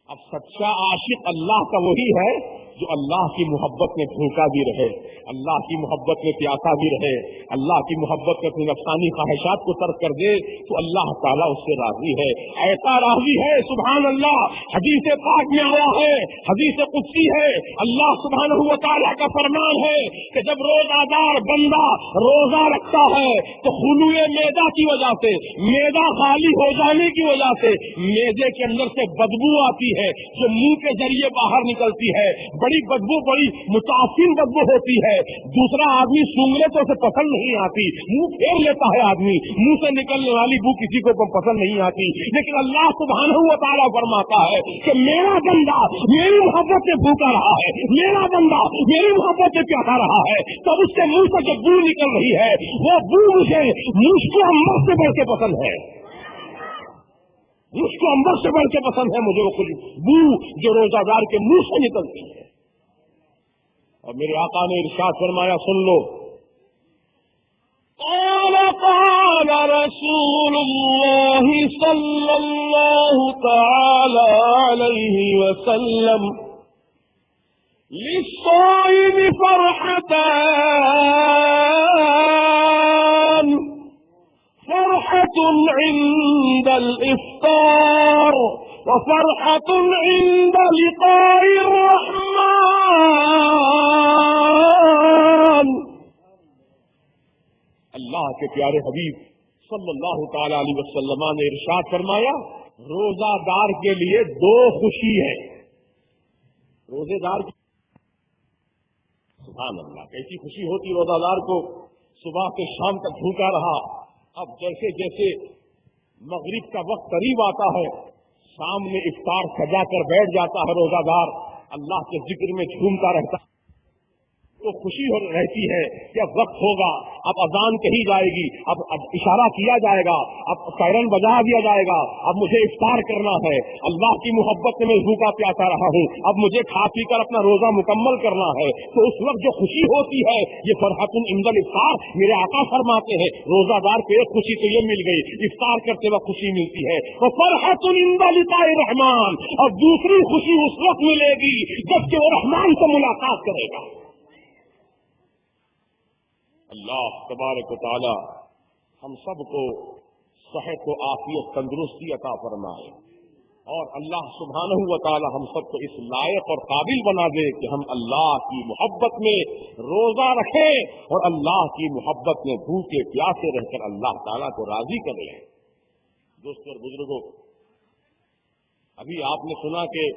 اب سچا عاشق اللہ کا وہی ہے جو اللہ کی محبت میں بھوکا بھی رہے, اللہ کی محبت میں پیاسا بھی رہے, اللہ کی محبت میں اپنی نفسانی خواہشات کو ترک کر دے تو اللہ تعالیٰ اس سے راضی ہے. ایسا راضی ہے سبحان اللہ, حدیث پاک میں آیا ہے, حدیث قدسی ہے, اللہ سبحانہ و تعالیٰ کا فرمان ہے کہ جب روزہ دار بندہ روزہ رکھتا ہے تو خلوئے معدہ کی وجہ سے, معدہ خالی ہو جانے کی وجہ سے معدے کے اندر سے بدبو آتی ہے جو منہ کے ذریعے باہر نکلتی ہے, بڑی بدبو, بڑی متاثر بدبو ہوتی ہے. دوسرا آدمی سونگنے تو اسے پسند نہیں آتی, منہ پھیر لیتا ہے آدمی, منہ سے نکلنے والی بو کسی کو پسند نہیں آتی, لیکن اللہ سبحانہ و تعالیٰ فرماتا ہے کہ میرا بندہ میری محبت سے بھوکا رہا ہے, میرا بندہ میری محبت سے پیاسا رہا ہے, تب اس کے منہ سے جو بو نکل رہی ہے وہ بو مجھے مجھ کو امر سے بڑھ کے پسند ہے, مجھ کو امر سے بڑھ کے پسند ہے مجھے وہ بو جو روزہ دار کے منہ سے نکلتی ہے. اور میرے آقا نے ارشاد فرمایا, سن لو, قال رسول اللہ صلی اللہ تعالی علیہ وسلم للصائم فرحتان, فرحة عند الإفطار وفرحة عند لقاء الرحمن. اللہ کے پیارے حبیب صلی اللہ تعالی علیہ وسلم نے ارشاد فرمایا, روزہ دار کے لیے دو خوشی ہے. روزے دار کی سبحان اللہ کیسی خوشی ہوتی روزہ دار کو, صبح سے شام تک بھوکا رہا, اب جیسے جیسے مغرب کا وقت قریب آتا ہے سامنے افطار سجا کر بیٹھ جاتا ہے روزہ دار, اللہ کے ذکر میں جھومتا رہتا ہے, تو خوشی رہتی ہے کہ اب وقت ہوگا, اب اذان کہی جائے گی, اب اشارہ کیا جائے گا, اب سائرن بجا دیا جائے گا, اب مجھے افطار کرنا ہے, اللہ کی محبت میں بھوکا پیاسا رہا ہوں, اب مجھے کھا پی کر اپنا روزہ مکمل کرنا ہے. تو اس وقت جو خوشی ہوتی ہے یہ فرحت عند الافطار. میرے آقا فرماتے ہیں روزہ دار کو ایک خوشی تو یہ مل گئی, افطار کرتے وقت خوشی ملتی ہے, تو فرحت عند لقاء الرحمن, اور دوسری خوشی اس وقت ملے گی جبکہ وہ رحمان سے ملاقات کرے گا. اللہ تبارک و تعالی ہم سب کو صحت و عافیت تندرستی عطا فرمائے, اور اللہ سبحانہ و تعالی ہم سب کو اس لائق اور قابل بنا دے کہ ہم اللہ کی محبت میں روزہ رکھیں اور اللہ کی محبت میں بھوکے پیاسے رہ کر اللہ تعالیٰ کو راضی کر لیں. دوستوں اور بزرگوں, ابھی آپ نے سنا کہ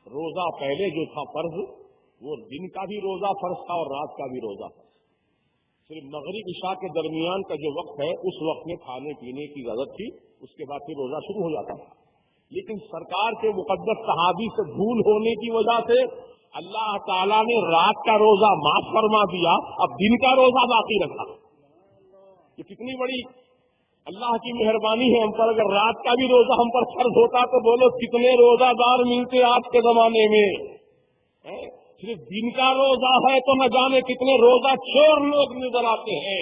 روزہ پہلے جو تھا فرض وہ دن کا بھی روزہ فرض تھا اور رات کا بھی روزہ تھا. صرف مغرب عشاء کے درمیان کا جو وقت ہے اس وقت میں کھانے پینے کی اجازت تھی, اس کے بعد پھر روزہ شروع ہو جاتا تھا. لیکن سرکار کے مقدس صحابی سے بھول ہونے کی وجہ سے اللہ تعالیٰ نے رات کا روزہ معاف فرما دیا, اب دن کا روزہ باقی رکھا. یہ کتنی بڑی اللہ کی مہربانی ہے ہم پر. اگر رات کا بھی روزہ ہم پر فرض ہوتا تو بولو کتنے روزہ دار ملتے آج کے زمانے میں. صرف دن کا روزہ ہے تو نہ جانے کتنے روزہ چور لوگ نظر آتے ہیں.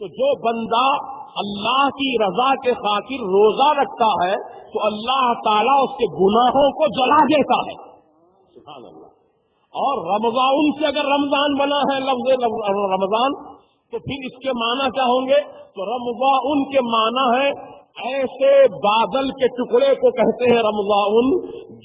تو جو بندہ اللہ کی رضا کے خاطر روزہ رکھتا ہے تو اللہ تعالیٰ اس کے گناہوں کو جلا دیتا ہے. سبحان اللہ. اور رمضان سے اگر رمضان بنا ہے لفظ رمضان تو پھر اس کے معنی کیا ہوں گے؟ تو رمضان کے معنی ہے ایسے بادل کے ٹکڑے کو کہتے ہیں رمضان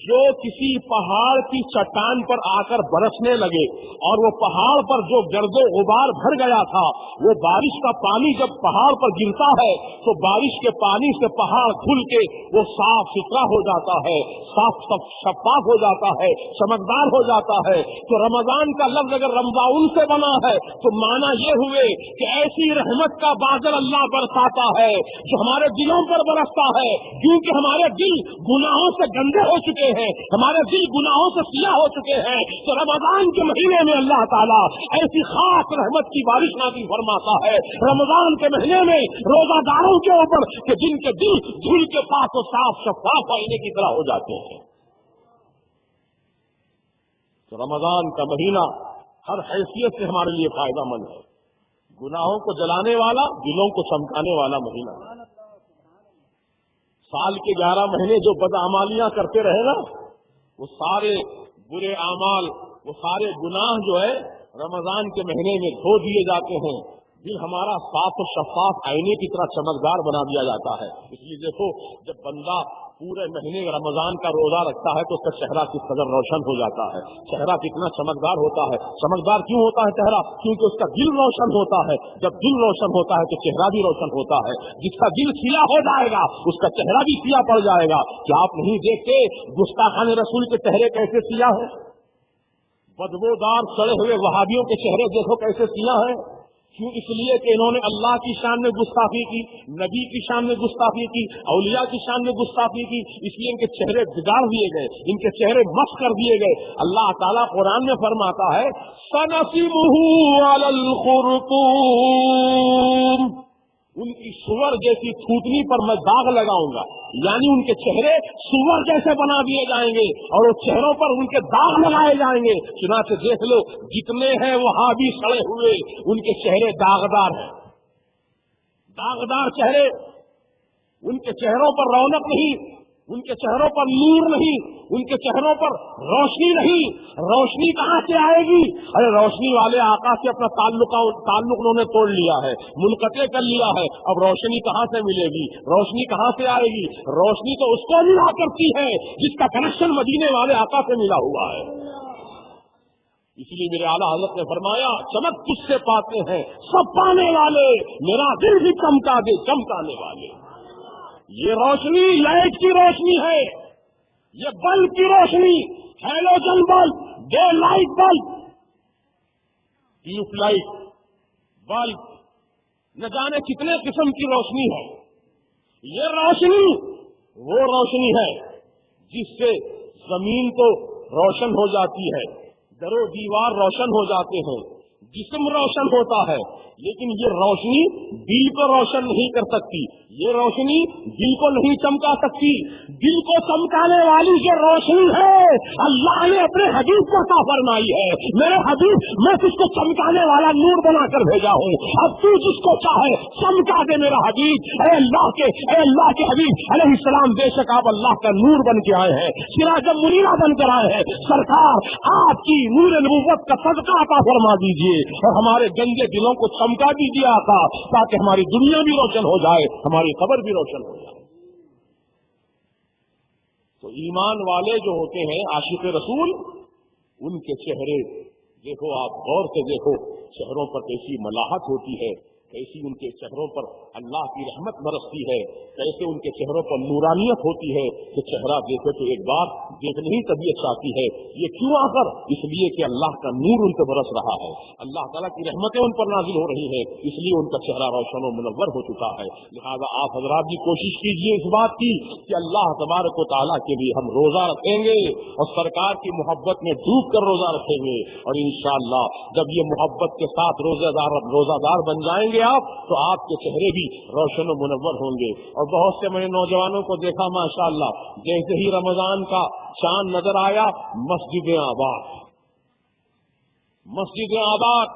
جو کسی پہاڑ کی چٹان پر آ کر برسنے لگے اور وہ پہاڑ پر جو گرد و غبار بھر گیا تھا وہ بارش کا پانی جب پہاڑ پر گرتا ہے تو بارش کے پانی سے پہاڑ کھل کے وہ صاف ستھرا ہو جاتا ہے، صاف شفاف ہو جاتا ہے، چمکدار ہو جاتا ہے. تو رمضان کا لفظ اگر رمضان سے بنا ہے تو معنی یہ ہوئے کہ ایسی رحمت کا بادل اللہ برساتا ہے جو ہمارے دلوں پر برستا ہے، کیونکہ ہمارے دل گناہوں سے گندے ہو چکے ہیں، ہمارے دل گناہوں سے سیاہ ہو چکے ہیں. تو رمضان کے مہینے میں اللہ تعالیٰ ایسی خاص رحمت کی بارش نازل فرماتا ہے رمضان کے مہینے میں روزہ داروں کے اوپر کہ جن کے دل دھل کے پاک و صاف شفاف آئینے کی طرح ہو جاتے ہیں. تو رمضان کا مہینہ ہر حیثیت سے ہمارے لیے فائدہ مند ہے. گناہوں کو جلانے والا، دلوں کو چمکانے والا مہینہ. سال کے 11 مہینے جو بدعمالیاں کرتے رہے نا وہ سارے برے اعمال، وہ سارے گناہ جو ہے رمضان کے مہینے میں دھو دیے جاتے ہیں. دل ہمارا صاف و شفاف آئینے کی طرح چمکدار بنا دیا جاتا ہے. اس لیے دیکھو جب بندہ پورے مہینے رمضان کا روزہ رکھتا ہے تو اس کا چہرہ کس قدر روشن ہو جاتا ہے، چہرہ کتنا چمکدار ہوتا ہے. چمکدار کیوں ہوتا ہے چہرہ؟ کیونکہ اس کا دل روشن ہوتا ہے. جب دل روشن ہوتا ہے تو چہرہ بھی روشن ہوتا ہے. جس کا دل سیاہ ہو جائے گا اس کا چہرہ بھی سیاہ پڑ جائے گا. کیا آپ نہیں دیکھتے گستاخان رسول کے چہرے کیسے سیاہ ہیں؟ بدبودار سڑے ہوئے وہابیوں کے چہرے دیکھو کیسے سیاہ ہیں. کیوں؟ اس لیے کہ انہوں نے اللہ کی شان میں گستاخی کی، نبی کی شان میں گستاخی کی، اولیاء کی شان میں گستاخی کی. اس لیے ان کے چہرے بگاڑ دیے گئے، ان کے چہرے مسخ کر دیے گئے. اللہ تعالیٰ قرآن میں فرماتا ہے سَنَسِمُهُ عَلَى الْخُرْطُومِ، ان کی سور جیسی تھوتنی پر میں داغ لگاؤں گا. یعنی ان کے چہرے سور جیسے بنا دیے جائیں گے اور وہ چہروں پر ان کے داغ لگائے جائیں گے. چنانچہ دیکھ لو جتنے ہیں وہابی سڑے ہوئے ان کے چہرے داغدار ہیں، داغدار چہرے. ان کے چہروں پر رونق نہیں، ان کے چہروں پر نور نہیں، ان کے چہروں پر روشنی نہیں. روشنی کہاں سے آئے گی؟ ارے روشنی والے آقا سے اپنا تعلق انہوں نے توڑ لیا ہے، منقطع کر لیا ہے. اب روشنی کہاں سے ملے گی؟ روشنی کہاں سے آئے گی؟ روشنی تو اس کو ملا کرتی ہے جس کا کنیکشن مدینے والے آقا سے ملا ہوا ہے. اس لیے میرے اعلیٰ حضرت نے فرمایا چمک کس سے پاتے ہیں؟ سب پانے والے. میرا دل بھی چمکا دے چمکانے والے. یہ روشنی لائٹ کی روشنی ہے، یہ بلب کی روشنی، halogen bulb, daylight bulb, tube light bulb, نہ جانے کتنے قسم کی روشنی ہے. یہ روشنی وہ روشنی ہے جس سے زمین تو روشن ہو جاتی ہے، در و دیوار روشن ہو جاتے ہیں، جسم روشن ہوتا ہے. لیکن یہ روشنی دل کو روشن نہیں کر سکتی، یہ روشنی دل کو نہیں چمکا سکتی. دل کو چمکانے والی یہ روشنی ہے اللہ نے اپنے حبیب کو عطا فرمائی ہے. میرے حبیب میں تجھ کو چمکانے والا نور بنا کر بھیجا ہوں، اب تو جس کو چاہے چمکا دے میرا حبیب. اے اللہ کے حبیب علیہ السلام، بے شک آپ اللہ کا نور بن کے آئے ہیں، سراج منیرہ بن کر آئے ہیں. سرکار آپ کی نور نبوت کا صدقہ عطا فرما دیجیے اور ہمارے گندے دلوں کو چمکا دیجیے آقا، تاکہ ہماری دنیا بھی روشن ہو جائے، ہماری قبر بھی روشن ہو جائے. تو ایمان والے جو ہوتے ہیں عاشق رسول، ان کے چہرے دیکھو، آپ غور سے دیکھو چہروں پر کیسی ملاحت ہوتی ہے، کیسی ان کے چہروں پر اللہ کی رحمت برستی ہے، کیسے ان کے چہروں پر نورانیت ہوتی ہے کہ چہرہ دیکھے تو ایک بار دیکھنے ہی طبیعت چاہتی ہے. یہ کیوں آخر؟ اس لیے کہ اللہ کا نور ان پہ برس رہا ہے، اللہ تعالیٰ کی رحمتیں ان پر نازل ہو رہی ہیں، اس لیے ان کا چہرہ روشن و منور ہو چکا ہے. لہذا آپ حضرات بھی کوشش کیجیے اس بات کی کہ اللہ تبارک و تعالیٰ کے لیے ہم روزہ رکھیں گے اور سرکار کی محبت میں ڈوب کر روزہ رکھیں گے. اور انشاءاللہ جب یہ محبت کے ساتھ روزہ دار بن جائیں گے آپ، تو آپ کے چہرے بھی روشن و منور ہوں گے. اور بہت سے میں نے نوجوانوں کو دیکھا ماشاءاللہ، جیسے ہی رمضان کا چاند نظر آیا مسجدیں آباد، مسجدیں آباد.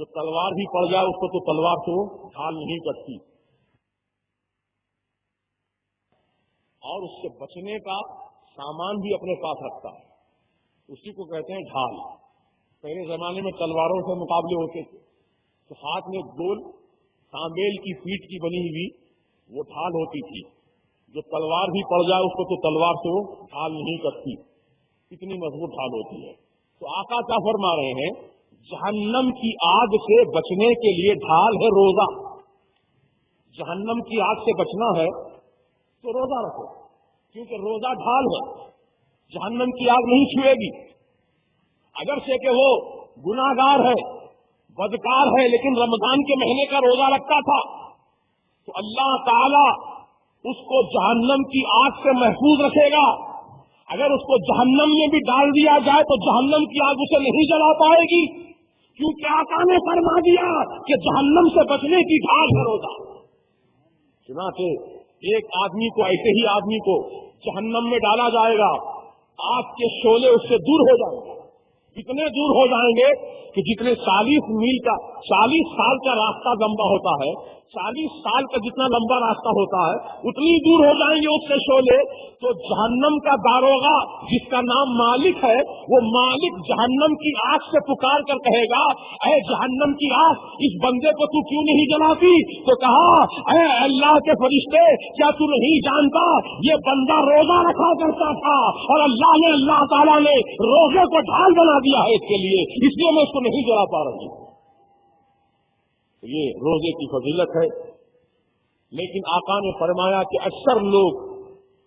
جو تلوار بھی پڑ جائے اس کو تو تلوار سے وہ ڈھال نہیں کرتی، اور اس سے بچنے کا سامان بھی اپنے پاس رکھتا ہے، اسی کو کہتے ہیں ڈھال۔ پہلے زمانے میں تلواروں سے مقابلے ہوتے تھے تو ہاتھ میں گول تانبیل کی پیٹ کی بنی ہوئی وہ ڈھال ہوتی تھی، جو تلوار بھی پڑ جائے اس کو تو تلوار سے وہ ڈھال نہیں کرتی، اتنی مضبوط ڈھال ہوتی ہے۔ تو آقا کیا فرما رہے ہیں؟ جہنم کی آگ سے بچنے کے لیے ڈھال ہے روزہ۔ جہنم کی آگ سے بچنا ہے تو روزہ رکھو، کیونکہ روزہ ڈھال ہے، جہنم کی آگ نہیں چھوئے گی۔ اگرچہ کہ وہ گناہگار ہے، بدکار ہے، لیکن رمضان کے مہینے کا روزہ رکھتا تھا تو اللہ تعالی اس کو جہنم کی آگ سے محفوظ رکھے گا۔ اگر اس کو جہنم میں بھی ڈال دیا جائے تو جہنم کی آگ اسے نہیں جلا پائے گی، کیونکہ آقا نے فرما دیا کہ جہنم سے بچنے کی ڈھال ہے روزہ۔ چنانچہ ایک آدمی کو، ایسے ہی آدمی کو جہنم میں ڈالا جائے گا، آگ کے شعلے اس سے دور ہو جائیں گے، اتنے دور ہو جائیں گے کہ جتنے 40 سال کا راستہ لمبا ہوتا ہے، 40 سال کا جتنا لمبا راستہ ہوتا ہے اتنی دور ہو جائیں گے اس کے شعلے۔ تو جہنم کا داروغہ جس کا نام مالک ہے، وہ مالک جہنم کی آگ سے پکار کر کہے گا، اے جہنم کی آگ، اس بندے کو تو کیوں نہیں جلاتی؟ تو کہا، اے اللہ کے فرشتے، کیا تو نہیں جانتا یہ بندہ روزہ رکھا کرتا تھا اور اللہ تعالیٰ نے روزے کو ڈھال بنا دیا ہے اس کے لیے، اس لیے میں اس کو نہیں جلا پا رہی۔ یہ روزے کی فضیلت ہے، لیکن آقا نے فرمایا کہ اکثر لوگ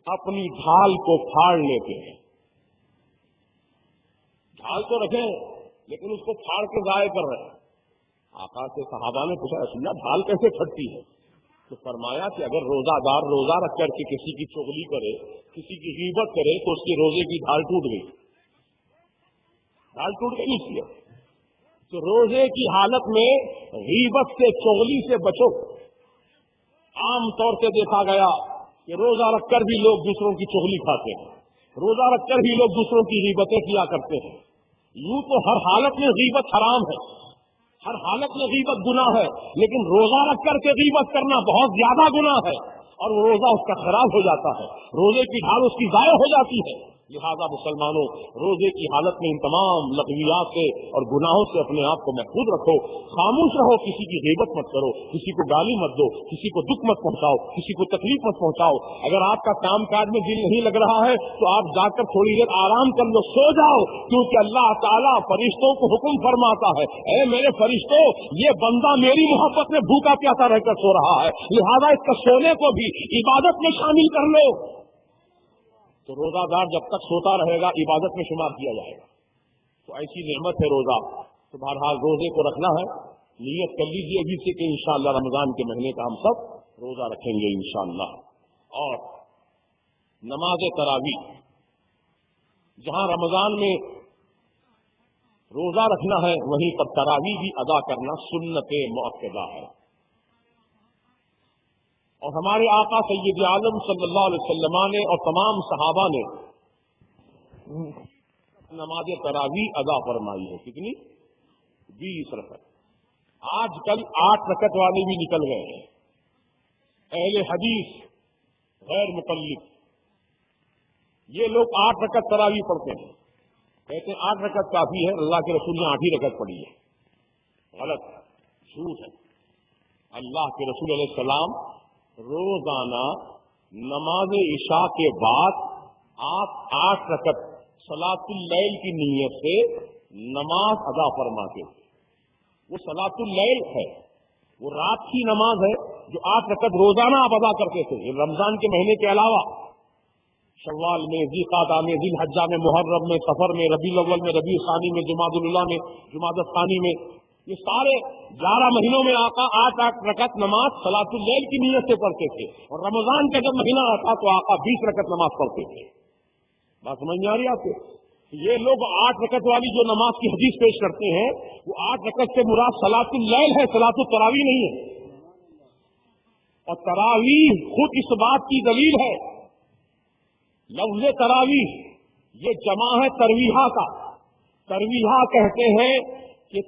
اپنی ڈھال کو پھاڑ لیتے ہیں۔ ڈھال تو رکھیں لیکن اس کو پھاڑ کے ضائع کر رہے ہیں۔ آقا سے صحابہ نے پوچھا، رسول اللہ ڈھال کیسے پھٹتی ہے؟ تو فرمایا کہ اگر روزہ دار روزہ رکھ کر کے کسی کی چغلی کرے، کسی کی غیبت کرے تو اس کے روزے کی ڈھال ٹوٹ گئی، ڈھال ٹوٹ گئی اس لیے۔ تو روزے کی حالت میں غیبت سے، چغلی سے بچو۔ عام طور سے دیکھا گیا کہ روزہ رکھ کر بھی لوگ دوسروں کی چغلی کھاتے ہیں، روزہ رکھ کر بھی لوگ دوسروں کی غیبتیں کیا کرتے ہیں۔ یوں تو ہر حالت میں غیبت حرام ہے، ہر حالت میں غیبت گناہ ہے، لیکن روزہ رکھ کر کے غیبت کرنا بہت زیادہ گناہ ہے، اور وہ روزہ اس کا خراب ہو جاتا ہے، روزے کی ڈھال اس کی ضائع ہو جاتی ہے۔ لہذا مسلمانوں، روزے کی حالت میں ان تمام لغویات سے اور گناہوں سے اپنے آپ کو محفوظ رکھو، خاموش رہو، کسی کی غیبت مت کرو، کسی کو گالی مت دو، کسی کو دکھ مت پہنچاؤ، کسی کو تکلیف مت پہنچاؤ۔ اگر آپ کا کام کاج میں دل نہیں لگ رہا ہے تو آپ جا کر تھوڑی دیر آرام کر لو، سو جاؤ، کیونکہ اللہ تعالیٰ فرشتوں کو حکم فرماتا ہے، اے میرے فرشتوں، یہ بندہ میری محبت میں بھوکا پیاسا رہ کر سو رہا ہے، لہذا اس کا سونے کو بھی عبادت میں شامل کر لو۔ تو روزہ دار جب تک سوتا رہے گا عبادت میں شمار کیا جائے گا۔ تو ایسی نعمت ہے روزہ، تو بہرحال روزے کو رکھنا ہے، نیت کر لیجیے ابھی سے کہ انشاءاللہ رمضان کے مہینے کا ہم سب روزہ رکھیں گے انشاءاللہ۔ اور نماز تراویح، جہاں رمضان میں روزہ رکھنا ہے وہیں پر تراویح بھی ادا کرنا سنت مؤکدہ ہے۔ اور ہمارے آقا سید عالم صلی اللہ علیہ وسلم نے اور تمام صحابہ نے نماز تراویح ادا فرمائی ہے۔ کتنی؟ 20 رکعت۔ آج کل 8 رکعت والے بھی نکل گئے ہیں۔ اہل حدیث غیر مقلد یہ لوگ 8 رکعت تراویح پڑھتے ہیں، کہتے ہیں 8 رکعت کافی ہے، اللہ کے رسول نے 8 ہی رکعت پڑھی ہے۔ غلط، جھوٹ ہے۔ اللہ کے رسول علیہ السلام روزانہ نماز عشاء کے بعد آپ 8 رکعت صلاۃ اللیل کی نیت سے نماز ادا فرماتے تھے۔ وہ صلاۃ اللیل ہے، وہ رات کی نماز ہے جو 8 رکعت روزانہ آپ ادا کرتے تھے۔ رمضان کے مہینے کے علاوہ شوال میں، ذی قعدہ میں، ذی الحجہ میں، محرم میں، سفر میں، ربیع الاول میں، ربیع ثانی میں، جمادی الاولیٰ میں، جمادی الثانی میں، یہ سارے 11 مہینوں میں آقا 8 رکعت نماز صلاۃ اللیل کی نیت سے پڑھتے تھے، اور رمضان کا جب مہینہ آتا تو آقا 20 رکعت نماز پڑھتے تھے۔ بات سمجھ میں آ رہی ہے آپ کو؟ یہ لوگ 8 رکعت والی جو نماز کی حدیث پیش کرتے ہیں وہ 8 رکعت سے مراد صلاۃ اللیل ہے، صلاۃ التراویح نہیں ہے۔ اور تراویح خود اس بات کی دلیل ہے، لفظ تراویح یہ جمع ہے ترویحہ کا۔ ترویحہ کہتے ہیں کہ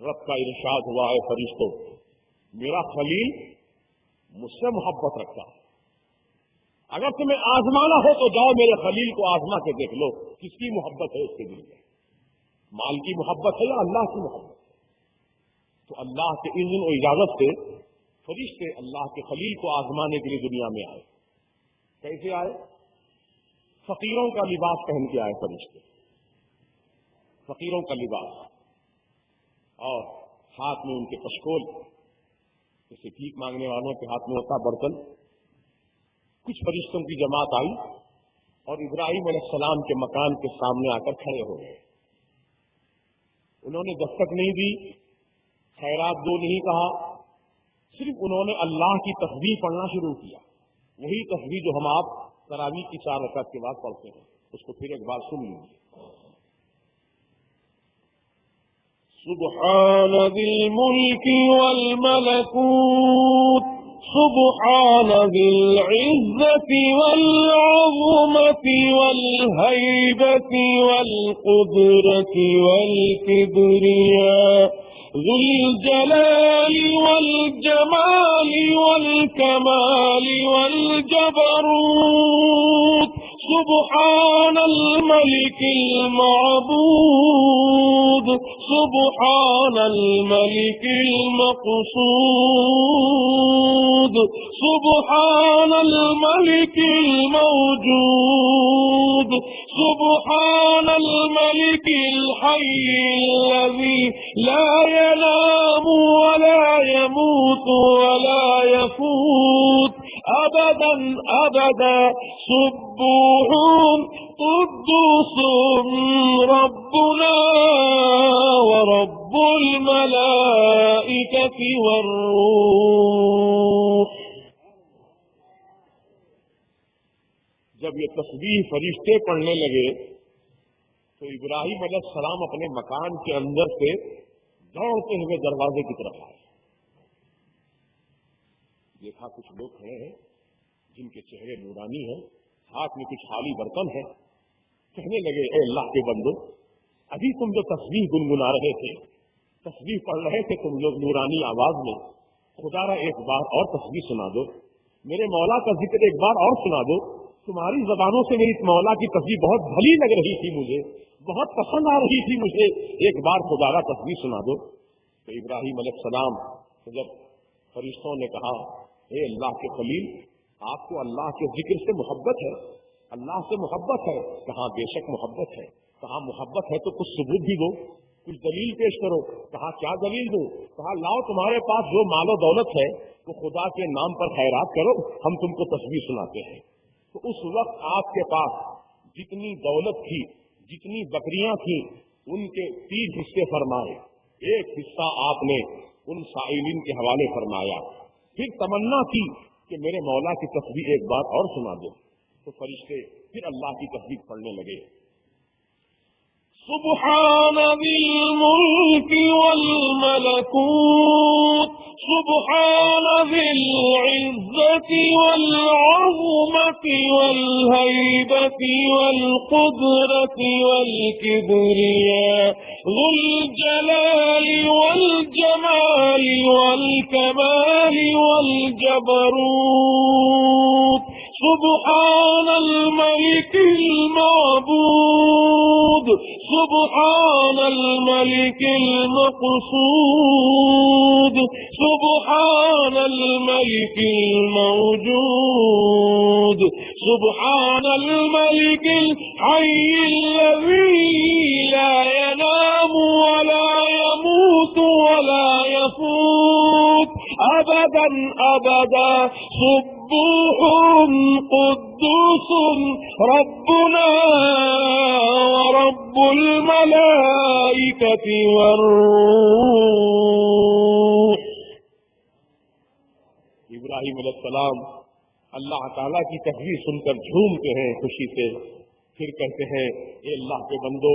رب کا ارشاد ہوا ہے فرشتوں میرا خلیل مجھ سے محبت رکھتا ہے، اگر تمہیں آزمانا ہو تو جاؤ میرے خلیل کو آزما کے دیکھ لو کس کی محبت ہے اس کے دل میں، مال کی محبت ہے یا اللہ کی محبت۔ تو اللہ کے اذن و اجازت سے فرشتے اللہ کے خلیل کو آزمانے کے لیے دنیا میں آئے۔ کیسے آئے؟ فقیروں کا لباس پہن کے آئے فرشتے، فقیروں کا لباس، اور ہاتھ میں ان کے پشکول، جیسے بھیک مانگنے والوں کے ہاتھ میں ہوتا برتن۔ کچھ فرشتوں کی جماعت آئی اور ابراہیم علیہ السلام کے مکان کے سامنے آ کر کھڑے ہو گئے۔ انہوں نے دستک نہیں دی، خیرات دو نہیں کہا، صرف انہوں نے اللہ کی تسبیح پڑھنا شروع کیا، وہی تسبیح جو ہم آپ تراویح کی 4 رکعت کے بعد پڑھتے ہیں، اس کو پھر ایک بار سن لیجیے۔ سبحان ذی الملک والملکوت سبحان ذی العزة والعظمة والهيبة والقدرة والكبرياء ذو الجلال والجمال والكمال والجبروت سبحان الملك المعبود سبحان الملك المقصود سبحان الملك الموجود سبحان الملك الحي الذي لا ينام ولا يموت ولا يفوت أبدا أبدا سبوح قدوس ربنا ورب الملائكة والروح۔ جب یہ تسبیح فرشتے پڑھنے لگے تو ابراہیم علیہ السلام اپنے مکان کے اندر سے دوڑتے ہوئے دروازے کی طرف آئے۔ دیکھا کچھ لوگ کھڑے ہیں جن کے چہرے نورانی ہیں، ہاتھ میں کچھ خالی برتن ہے۔ کہنے لگے اے اللہ کے بندو، ابھی تم جو تسبیح گنگنا رہے تھے، تسبیح پڑھ رہے تھے تم لوگ نورانی آواز میں، خدا را ایک بار اور تسبیح سنا دو، میرے مولا کا ذکر ایک بار اور سنا دو۔ تمہاری زبانوں سے میری مولا کی تسبیح بہت بھلی لگ رہی تھی، مجھے بہت پسند آ رہی تھی، مجھے ایک بار خدا را تسبیح سنا دو۔ تو ابراہیم علیہ السلام جب فرشتوں نے کہا اے اللہ کے خلیل، آپ کو اللہ کے ذکر سے محبت ہے، اللہ سے محبت ہے؟ کہا بے شک محبت ہے۔ کہا محبت ہے تو کچھ ثبوت بھی دو، کچھ دلیل پیش کرو۔ کہا کیا دلیل دو؟ کہا لاؤ تمہارے پاس جو مال و دولت ہے تو خدا کے نام پر خیرات کرو، ہم تم کو تسبیح سناتے ہیں۔ تو اس وقت آپ کے پاس جتنی دولت تھی، جتنی بکریاں تھیں، ان کے 3 حصے فرمائے، ایک حصہ آپ نے ان سائلین کے حوالے فرمایا، پھر تمنا کی کہ میرے مولا کی تسبیح ایک بار اور سنا دو۔ تو فرشتے پھر اللہ کی تسبیح پڑھنے لگے۔ سبحان ذی الملک والملکوت سبحان ذی العزة والعظمة والهيبة والقدرة والكبرياء ذو الجلال والجمال والكمال والجبروت سبحان الملك المعبود سبحان الملك المقصود سبحان الملك الموجود سبحان الملك الحي الذي لا ينام ولا يموت ولا يفوت أبدا أبدا سبوح قدوس ربنا ورب الملائكة والروح۔ ابراہیم علیہ السلام اللہ تعالیٰ کی تسبیح سن کر جھومتے ہیں خوشی سے، پھر کہتے ہیں اے اللہ کے بندو،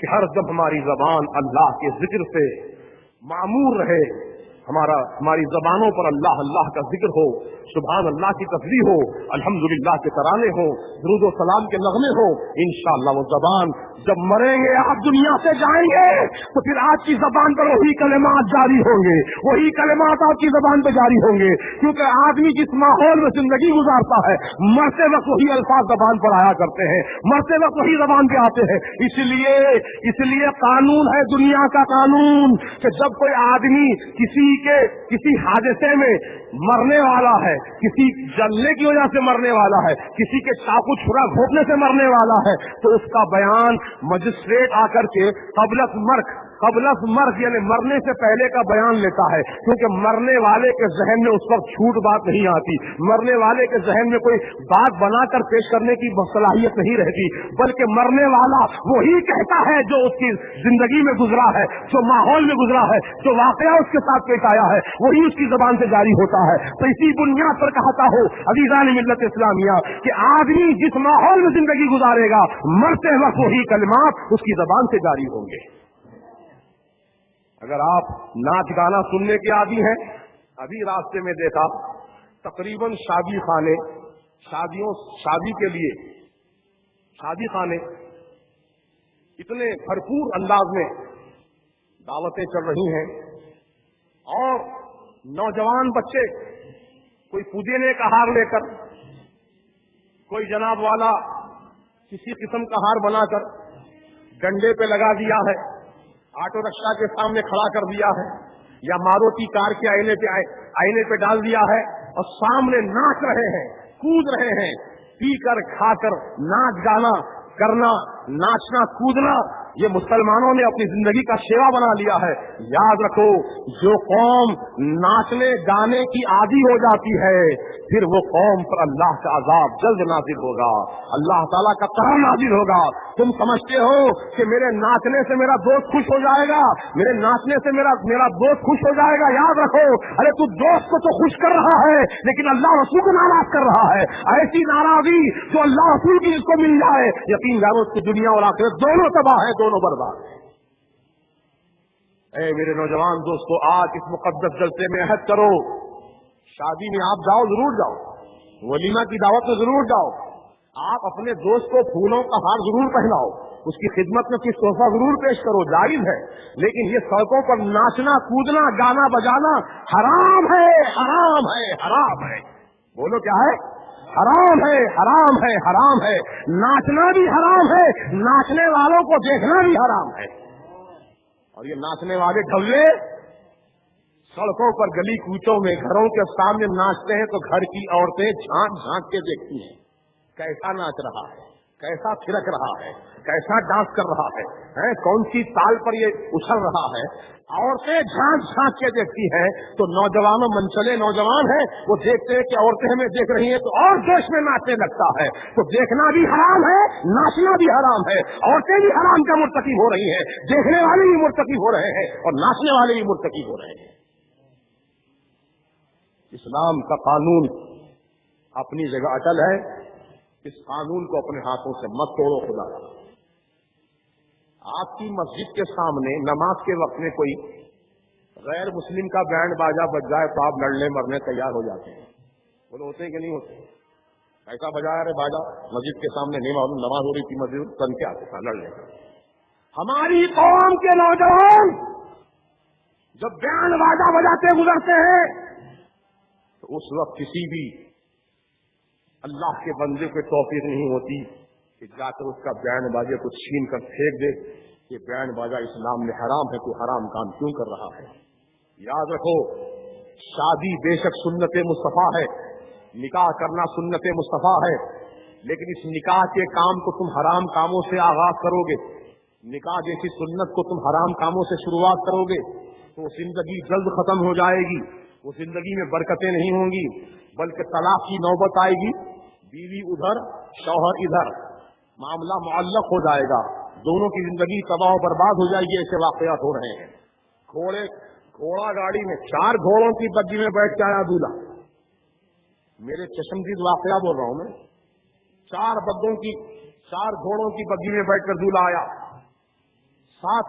کہ ہر جب ہماری زبان اللہ کے ذکر سے معمور رہے، ہماری زبانوں پر اللہ اللہ کا ذکر ہو، سبحان اللہ کی تسبیح ہو، الحمدللہ کے ترانے ہو، درود و سلام کے نغمے ہو، انشاءاللہ وہ زبان جب مریں گے، آپ دنیا سے جائیں گے، تو پھر آپ کی زبان پر وہی کلمات جاری ہوں گے، وہی کلمات آپ کی زبان پہ جاری ہوں گے، کیونکہ آدمی جس ماحول میں زندگی گزارتا ہے، مرتے وقت وہی الفاظ زبان پر آیا کرتے ہیں، مرتے وقت وہی زبان پہ آتے ہیں۔ اس لیے قانون ہے دنیا کا قانون کہ جب کوئی آدمی کسی حادثے میں مرنے والا ہے، کسی جلنے کی وجہ سے مرنے والا ہے، کسی کے چاقو چھرا گھونپنے سے مرنے والا ہے، تو اس کا بیان مجسٹریٹ آ کر کے قبل از مرگ یعنی مرنے سے پہلے کا بیان لیتا ہے، کیونکہ مرنے والے کے ذہن میں اس وقت چھوٹ بات نہیں آتی، مرنے والے کے ذہن میں کوئی بات بنا کر پیش کرنے کی صلاحیت نہیں رہتی، بلکہ مرنے والا وہی کہتا ہے جو اس کی زندگی میں گزرا ہے، جو ماحول میں گزرا ہے، جو واقعہ اس کے ساتھ پیش آیا ہے، وہی اس کی زبان سے جاری ہوتا ہے۔ تو اسی بنیاد پر کہتا ہو عزیزان ملت اسلامیہ کہ آدمی جس ماحول میں زندگی گزارے گا، مرتے وقت وہی کلمات اس کی زبان سے جاری ہوں گے۔ اگر آپ ناچ گانا سننے کے عادی ہیں، ابھی راستے میں دیکھا تقریباً شادی کے لیے شادی خانے اتنے بھرپور انداز میں دعوتیں چل رہی ہیں، اور نوجوان بچے کوئی پودینے کا ہار لے کر، کوئی جناب والا کسی قسم کا ہار بنا کر ڈنڈے پہ لگا دیا ہے، آٹو رکشا کے سامنے کھڑا کر دیا ہے، یا ماروتی کار کے آئینے پہ ڈال دیا ہے، اور سامنے ناچ رہے ہیں، کود رہے ہیں، پی کر کھا کر ناچ گانا کرنا، ناچنا کودنا، یہ مسلمانوں نے اپنی زندگی کا شیوا بنا لیا ہے۔ یاد رکھو، جو قوم ناچنے گانے کی عادی ہو جاتی ہے، پھر وہ قوم پر اللہ کا عذاب جلد نازل ہوگا، اللہ تعالیٰ کا قہر نازل ہوگا۔ تم سمجھتے ہو کہ میرے ناچنے سے میرا دوست خوش ہو جائے گا، میرے ناچنے سے میرا دوست خوش ہو جائے گا؟ یاد رکھو، ارے تو دوست کو تو خوش کر رہا ہے، لیکن اللہ رسول کو ناراض کر رہا ہے۔ ایسی ناراضی جو اللہ رسول کی جس کو مل جائے، یقین جانو اس کی دنیا اور آخرت دونوں تباہ ہے، دونوں برباد ہے۔ اے میرے نوجوان دوستو، آج اس مقدس جلسے میں عہد کرو، شادی میں آپ جاؤ، ضرور جاؤ، ولیمہ کی دعوت میں ضرور جاؤ، آپ اپنے دوست کو پھولوں کا ہار ضرور پہناؤ، اس کی خدمت میں کچھ تحفہ ضرور پیش کرو، جائز ہے، لیکن یہ سڑکوں پر ناچنا کودنا گانا بجانا حرام ہے، حرام ہے، حرام ہے۔ بولو کیا ہے؟ حرام ہے، حرام ہے، حرام ہے۔ ناچنا بھی حرام ہے، ناچنے والوں کو دیکھنا بھی حرام ہے۔ اور یہ ناچنے والے ڈھولے سڑکوں پر گلی کوچوں میں گھروں کے سامنے ناچتے ہیں تو گھر کی عورتیں جھانک جھانک کے دیکھتی ہیں، کیسا ناچ رہا ہے، کیسا تھرک رہا ہے، کیسا ڈانس کر رہا ہے، کون سی تال پر یہ اچھل رہا ہے۔ عورتیں جھانک جھانک کے دیکھتی ہیں تو نوجوانوں منچلے نوجوان ہیں، وہ دیکھتے ہیں کہ عورتیں ہمیں دیکھ رہی ہیں تو اور جوش میں ناچنے لگتا ہے۔ تو دیکھنا بھی حرام ہے، ناچنا بھی حرام ہے، عورتیں بھی حرام کا مرتکب ہو رہی ہیں، دیکھنے والے بھی مرتکب ہو رہے ہیں اور ناچنے والے بھی مرتکب ہو رہے ہیں۔ اسلام کا قانون اپنی جگہ اٹل ہے، اس قانون کو اپنے ہاتھوں سے مت توڑو۔ خدا آپ کی مسجد کے سامنے نماز کے وقت میں کوئی غیر مسلم کا بینڈ باجا بج جائے تو آپ لڑنے مرنے تیار ہو جاتے ہیں، بولے ہوتے ہیں کہ نہیں ہوتے؟ ایسا بجایا رہے باجا مسجد کے سامنے، نہیں معلوم نماز ہو رہی تھی مسجد، تن کے آتے تھا لڑنے کا۔ ہماری قوم کے نوجوان جب بینڈ باجا بجاتے گزرتے ہیں تو اس وقت کسی بھی اللہ کے بندے کو توفیق نہیں ہوتی کہ جا کر اس کا بینڈ باجے کو چھین کر پھینک دے کہ بینڈ باجا اسلام میں حرام ہے، تو حرام کام کیوں کر رہا ہے؟ یاد رکھو، شادی بے شک سنت مصطفیٰ ہے، نکاح کرنا سنت مصطفیٰ ہے، لیکن اس نکاح کے کام کو تم حرام کاموں سے آغاز کرو گے، نکاح جیسی سنت کو تم حرام کاموں سے شروعات کرو گے تو زندگی جلد ختم ہو جائے گی، وہ زندگی میں برکتیں نہیں ہوں گی، بلکہ طلاق کی نوبت آئے گی، بیوی ادھر شوہر ادھر، معاملہ معلق ہو جائے گا، دونوں کی زندگی تباہ و برباد ہو جائے گی۔ ایسے واقعات ہو رہے ہیں۔ گھوڑا گاڑی میں 4 گھوڑوں کی بگی میں بیٹھ کے آیا دولہا، میرے چشمدید واقعہ بول رہا ہوں میں، 4 گھوڑوں کی بگی میں بیٹھ کر دولہا آیا، 7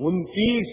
29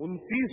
29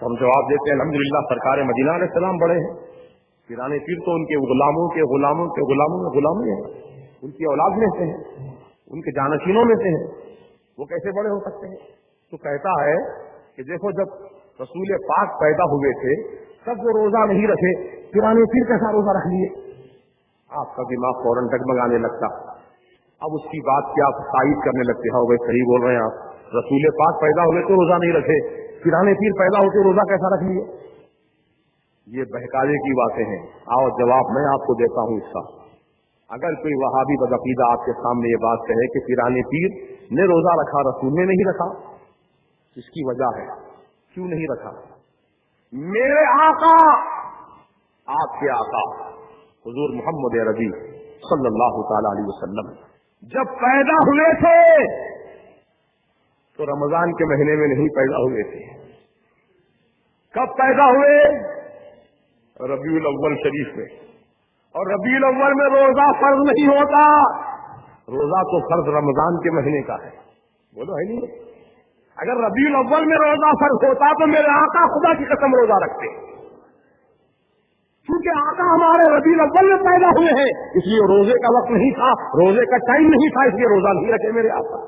تو ہم جواب دیتے ہیں الحمدللہ سرکار مدینہ علیہ السلام بڑے ہیں، پیرانے پیر تو ان کے غلاموں کے غلاموں کے غلاموں میں غلامی ہیں، ان کی اولاد میں سے ہیں، ان کے جانشینوں میں سے ہیں، وہ کیسے بڑے ہو سکتے ہیں؟ تو کہتا ہے کہ دیکھو جب رسول پاک پیدا ہوئے تھے تب وہ روزہ نہیں رکھے، پیرانے پیر کیسا روزہ رکھ لیے؟ آپ کا دماغ فوراً ڈگمگانے لگتا، اب اس کی بات کی آپ تائید کرنے لگتے ہو، بھائی صحیح بول رہے ہیں آپ، رسول پاک پیدا ہوئے تو روزہ نہیں رکھے، پیرانے پیر پیدا ہوتے روزہ کیسا رکھ لیے؟ یہ بہکاوے کی باتیں ہیں۔ آؤ جواب میں آپ کو دیتا ہوں اس کا۔ اگر کوئی وہابی بدعقیدہ آپ کے سامنے یہ بات کہے کہ پیرانے پیر نے روزہ رکھا رسول نے نہیں رکھا، اس کی وجہ ہے کیوں نہیں رکھا؟ میرے آقا، آپ کے آقا حضور محمد عربی صلی اللہ تعالی علیہ وسلم جب پیدا ہوئے تھے تو رمضان کے مہینے میں نہیں پیدا ہوئے تھے۔ کب پیدا ہوئے؟ ربیع الاول شریف میں، اور ربیع الاول میں روزہ فرض نہیں ہوتا، روزہ تو فرض رمضان کے مہینے کا ہے، بولو ہے نہیں؟ اگر ربیع الاول میں روزہ فرض ہوتا تو میرے آقا خدا کی قسم روزہ رکھتے، کیونکہ آقا ہمارے ربیع الاول میں پیدا ہوئے ہیں، اس لیے روزے کا وقت نہیں تھا، روزے کا ٹائم نہیں تھا، اس لیے روزہ نہیں رکھے میرے آقا۔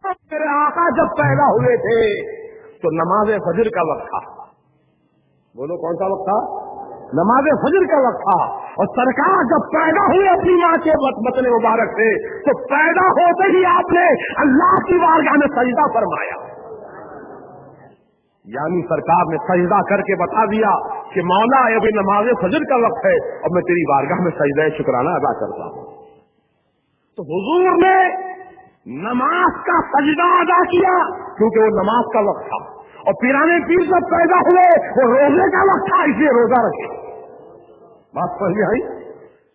میرے آقا جب پیدا ہوئے تھے تو نماز فجر کا وقت تھا، بولو کون سا وقت تھا؟ نماز فجر کا وقت تھا، اور سرکار جب پیدا ہوئے اپنی ماں کے بطن مبارک سے تو پیدا ہوتے ہی آپ نے اللہ کی بارگاہ میں سجدہ فرمایا، یعنی سرکار نے سجدہ کر کے بتا دیا کہ مولا ابھی نماز فجر کا وقت ہے اور میں تیری بارگاہ میں سجدہ شکرانہ ادا کرتا ہوں۔ تو حضور نے نماز کا سجدہ ادا کیا کیونکہ وہ نماز کا وقت تھا، اور پیرانے پیر جب پیدا ہوئے وہ روزے کا وقت تھا، اس لیے روزہ رکھے۔ بات سمجھ میں آئی؟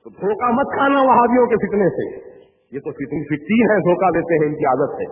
تو دھوکہ مت کھانا وہابیوں کے فتنے سے، یہ تو فتین ہے، دھوکہ دیتے ہیں، ان کی عادت ہے۔